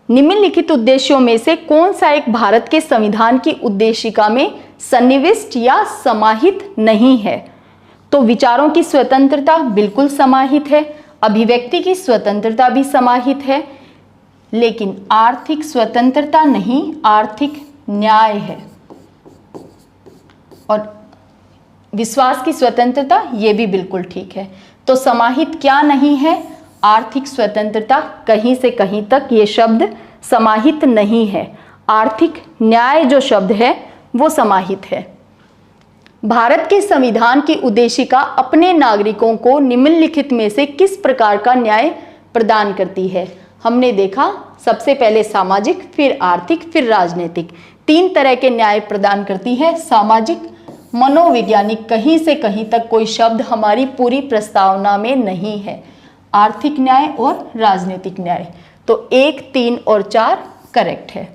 निम्नलिखित उद्देश्यों में से कौन सा एक भारत के संविधान की उद्देशिका में सन्निविष्ट या समाहित नहीं है? तो विचारों की स्वतंत्रता बिल्कुल समाहित है, अभिव्यक्ति की स्वतंत्रता भी समाहित है, लेकिन आर्थिक स्वतंत्रता नहीं, आर्थिक न्याय है। और विश्वास की स्वतंत्रता, ये भी बिल्कुल ठीक है। तो समाहित क्या नहीं है? आर्थिक स्वतंत्रता। कहीं से कहीं तक ये शब्द समाहित नहीं है। आर्थिक न्याय जो शब्द है वो समाहित है। भारत के संविधान की उद्देशिका अपने नागरिकों को निम्नलिखित में से किस प्रकार का न्याय प्रदान करती है? हमने देखा, सबसे पहले सामाजिक, फिर आर्थिक, फिर राजनीतिक, 3 तरह के न्याय प्रदान करती है। सामाजिक, मनोवैज्ञानिक, कहीं से कहीं तक कोई शब्द हमारी पूरी प्रस्तावना में नहीं है। आर्थिक न्याय और राजनीतिक न्याय। तो 1, 3 और 4 करेक्ट है।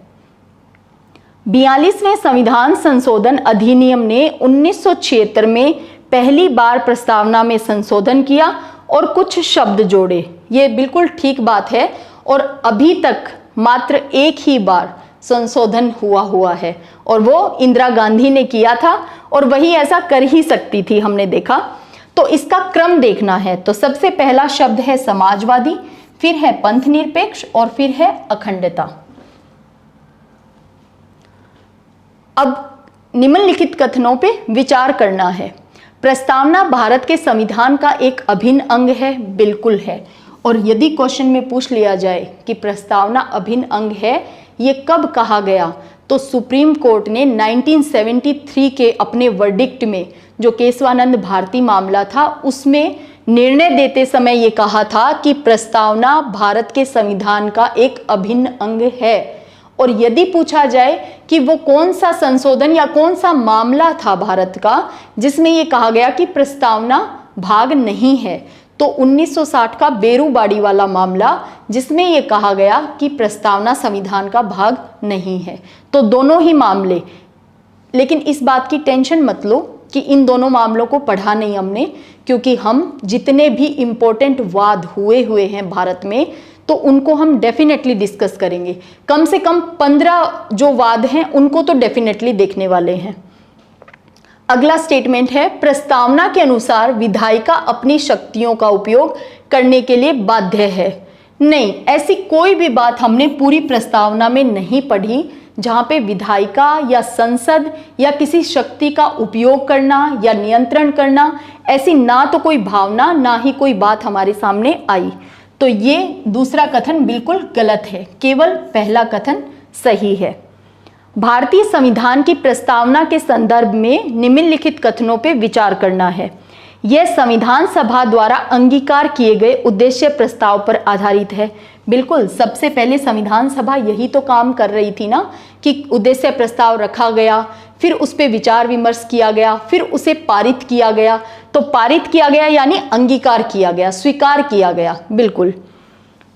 42वें संविधान संशोधन अधिनियम ने 1976 में पहली बार प्रस्तावना में संशोधन किया और कुछ शब्द जोड़े। ये बिल्कुल ठीक बात है, और अभी तक मात्र एक ही बार संशोधन हुआ है, और वो इंदिरा गांधी ने किया था, और वही ऐसा कर ही सकती थी, हमने देखा। तो इसका क्रम देखना है। तो सबसे पहला शब्द है समाजवादी, फिर है पंथ निरपेक्ष, और फिर है अखंडता। अब निम्नलिखित कथनों पे विचार करना है। प्रस्तावना भारत के संविधान का एक अभिन्न अंग है, बिल्कुल है। और यदि क्वेश्चन में पूछ लिया जाए कि प्रस्तावना अभिन्न अंग है, ये कब कहा गया, तो सुप्रीम कोर्ट ने 1973 के अपने वर्डिक्ट में, जो केशवानंद भारती मामला था, उसमें निर्णय देते समय ये कहा था कि प्रस्तावना भारत के संविधान का एक अभिन्न अंग है। और यदि पूछा जाए कि वो कौन सा संशोधन या कौन सा मामला था भारत का जिसमें ये कहा गया कि प्रस्तावना भाग नहीं है, तो 1960 का बेरूबाड़ी वाला मामला, जिसमें यह कहा गया कि प्रस्तावना संविधान का भाग नहीं है। तो दोनों ही मामले, लेकिन इस बात की टेंशन मत लो कि इन दोनों मामलों को पढ़ा नहीं हमने, क्योंकि हम जितने भी इम्पोर्टेंट वाद हुए हैं भारत में, तो उनको हम डेफिनेटली डिस्कस करेंगे। कम से कम 15 जो वाद हैं उनको तो डेफिनेटली देखने वाले हैं। अगला स्टेटमेंट है, प्रस्तावना के अनुसार विधायिका अपनी शक्तियों का उपयोग करने के लिए बाध्य है। नहीं, ऐसी कोई भी बात हमने पूरी प्रस्तावना में नहीं पढ़ी जहां पे विधायिका या संसद या किसी शक्ति का उपयोग करना या नियंत्रण करना, ऐसी ना तो कोई भावना ना ही कोई बात हमारे सामने आई। तो ये दूसरा कथन बिल्कुल गलत है, केवल पहला कथन सही है। भारतीय संविधान की प्रस्तावना के संदर्भ में निम्नलिखित कथनों पर विचार करना है। यह संविधान सभा द्वारा अंगीकार किए गए उद्देश्य प्रस्ताव पर आधारित है। बिल्कुल, सबसे पहले संविधान सभा यही तो काम कर रही थी ना, कि उद्देश्य प्रस्ताव रखा गया, फिर उस पर विचार विमर्श किया गया, फिर उसे पारित किया गया। तो पारित किया गया यानी अंगीकार किया गया, स्वीकार किया गया। बिल्कुल।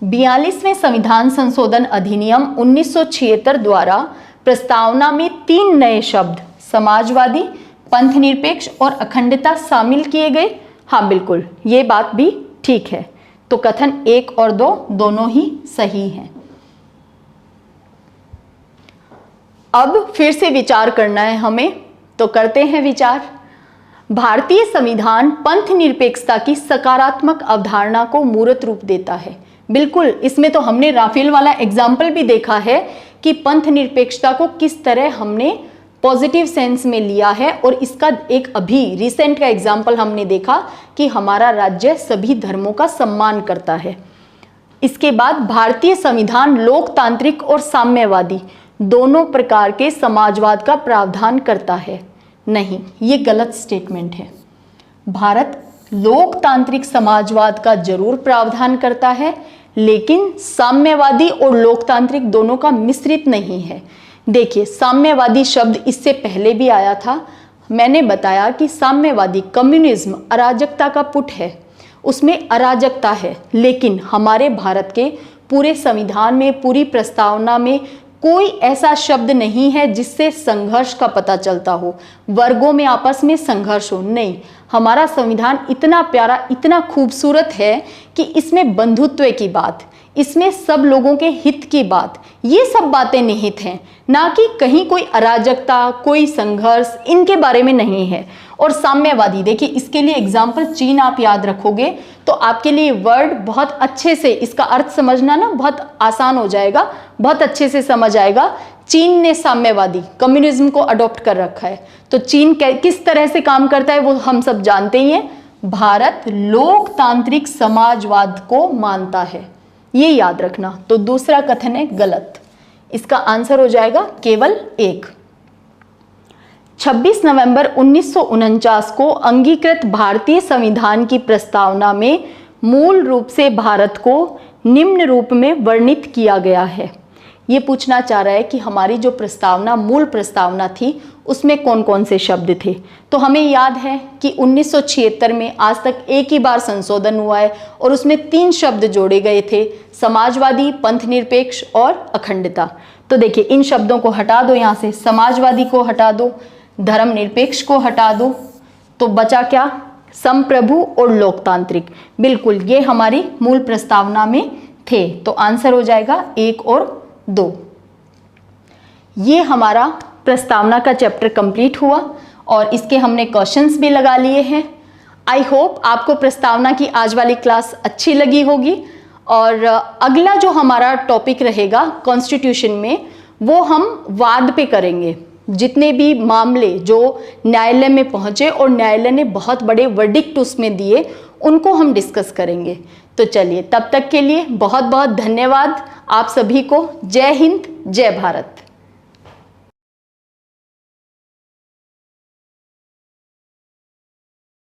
42वें संविधान संशोधन अधिनियम 1976 द्वारा प्रस्तावना में 3 नए शब्द समाजवादी, पंथ निरपेक्ष और अखंडता शामिल किए गए। हाँ बिल्कुल, ये बात भी ठीक है। तो कथन 1 और 2 दोनों ही सही हैं। अब फिर से विचार करना है हमें, तो करते हैं विचार। भारतीय संविधान पंथ निरपेक्षता की सकारात्मक अवधारणा को मूर्त रूप देता है। बिल्कुल, इसमें तो हमने राफेल वाला एग्जाम्पल भी देखा है कि पंथ निरपेक्षता को किस तरह हमने पॉजिटिव सेंस में लिया है, और इसका एक अभी रिसेंट का एग्जाम्पल हमने देखा कि हमारा राज्य सभी धर्मों का सम्मान करता है। इसके बाद भारतीय संविधान लोकतांत्रिक और साम्यवादी दोनों प्रकार के समाजवाद का प्रावधान करता है। नहीं, ये गलत स्टेटमेंट है। भारत लोकतांत्रिक समाजवाद का जरूर प्रावधान करता है, लेकिन साम्यवादी और लोकतांत्रिक दोनों का मिश्रित नहीं है। देखिए, साम्यवादी शब्द इससे पहले भी आया था। मैंने बताया कि साम्यवादी कम्युनिज्म अराजकता का पुट है, उसमें अराजकता है, लेकिन हमारे भारत के पूरे संविधान में, पूरी प्रस्तावना में कोई ऐसा शब्द नहीं है जिससे संघर्ष का पता चलता हो, वर्गों में आपस में संघर्ष हो। नहीं, हमारा संविधान इतना प्यारा, इतना खूबसूरत है कि इसमें बंधुत्व की बात, इसमें सब लोगों के हित की बात, ये सब बातें निहित हैं, ना कि कहीं कोई अराजकता, कोई संघर्ष, इनके बारे में नहीं है। और साम्यवादी, देखिए इसके लिए एग्जाम्पल चीन आप याद रखोगे तो आपके लिए वर्ड बहुत अच्छे से, इसका अर्थ समझना ना बहुत आसान हो जाएगा, बहुत अच्छे से समझ आएगा। चीन ने साम्यवादी कम्युनिज्म को अडॉप्ट कर रखा है। तो चीन किस तरह से काम करता है वो हम सब जानते ही हैं। भारत लोकतांत्रिक समाजवाद को मानता है, ये याद रखना। तो दूसरा कथन है गलत, इसका आंसर हो जाएगा केवल 1। 26 नवंबर 1949 को अंगीकृत भारतीय संविधान की प्रस्तावना में मूल रूप से भारत को निम्न रूप में वर्णित किया गया है। ये पूछना चाह रहा है कि हमारी जो प्रस्तावना, मूल प्रस्तावना थी, उसमें कौन कौन से शब्द थे। तो हमें याद है कि 1976 में आज तक एक ही बार संशोधन हुआ है और उसमें 3 शब्द जोड़े गए थे, समाजवादी, पंथ निरपेक्ष और अखंडता। तो देखिए, इन शब्दों को हटा दो, यहाँ से समाजवादी को हटा दो, धर्मनिरपेक्ष को हटा दो, तो बचा क्या? संप्रभु और लोकतांत्रिक। बिल्कुल, ये हमारी मूल प्रस्तावना में थे। तो आंसर हो जाएगा 1 और 2। ये हमारा प्रस्तावना का चैप्टर कंप्लीट हुआ और इसके हमने क्वेश्चंस भी लगा लिए हैं। आई होप आपको प्रस्तावना की आज वाली क्लास अच्छी लगी होगी। और अगला जो हमारा टॉपिक रहेगा कॉन्स्टिट्यूशन में, वो हम वाद पे करेंगे। जितने भी मामले जो न्यायालय में पहुंचे और न्यायालय ने बहुत बड़े वर्डिक्ट उसमें दिए, उनको हम डिस्कस करेंगे। तो चलिए, तब तक के लिए बहुत बहुत धन्यवाद आप सभी को। जय हिंद, जय भारत।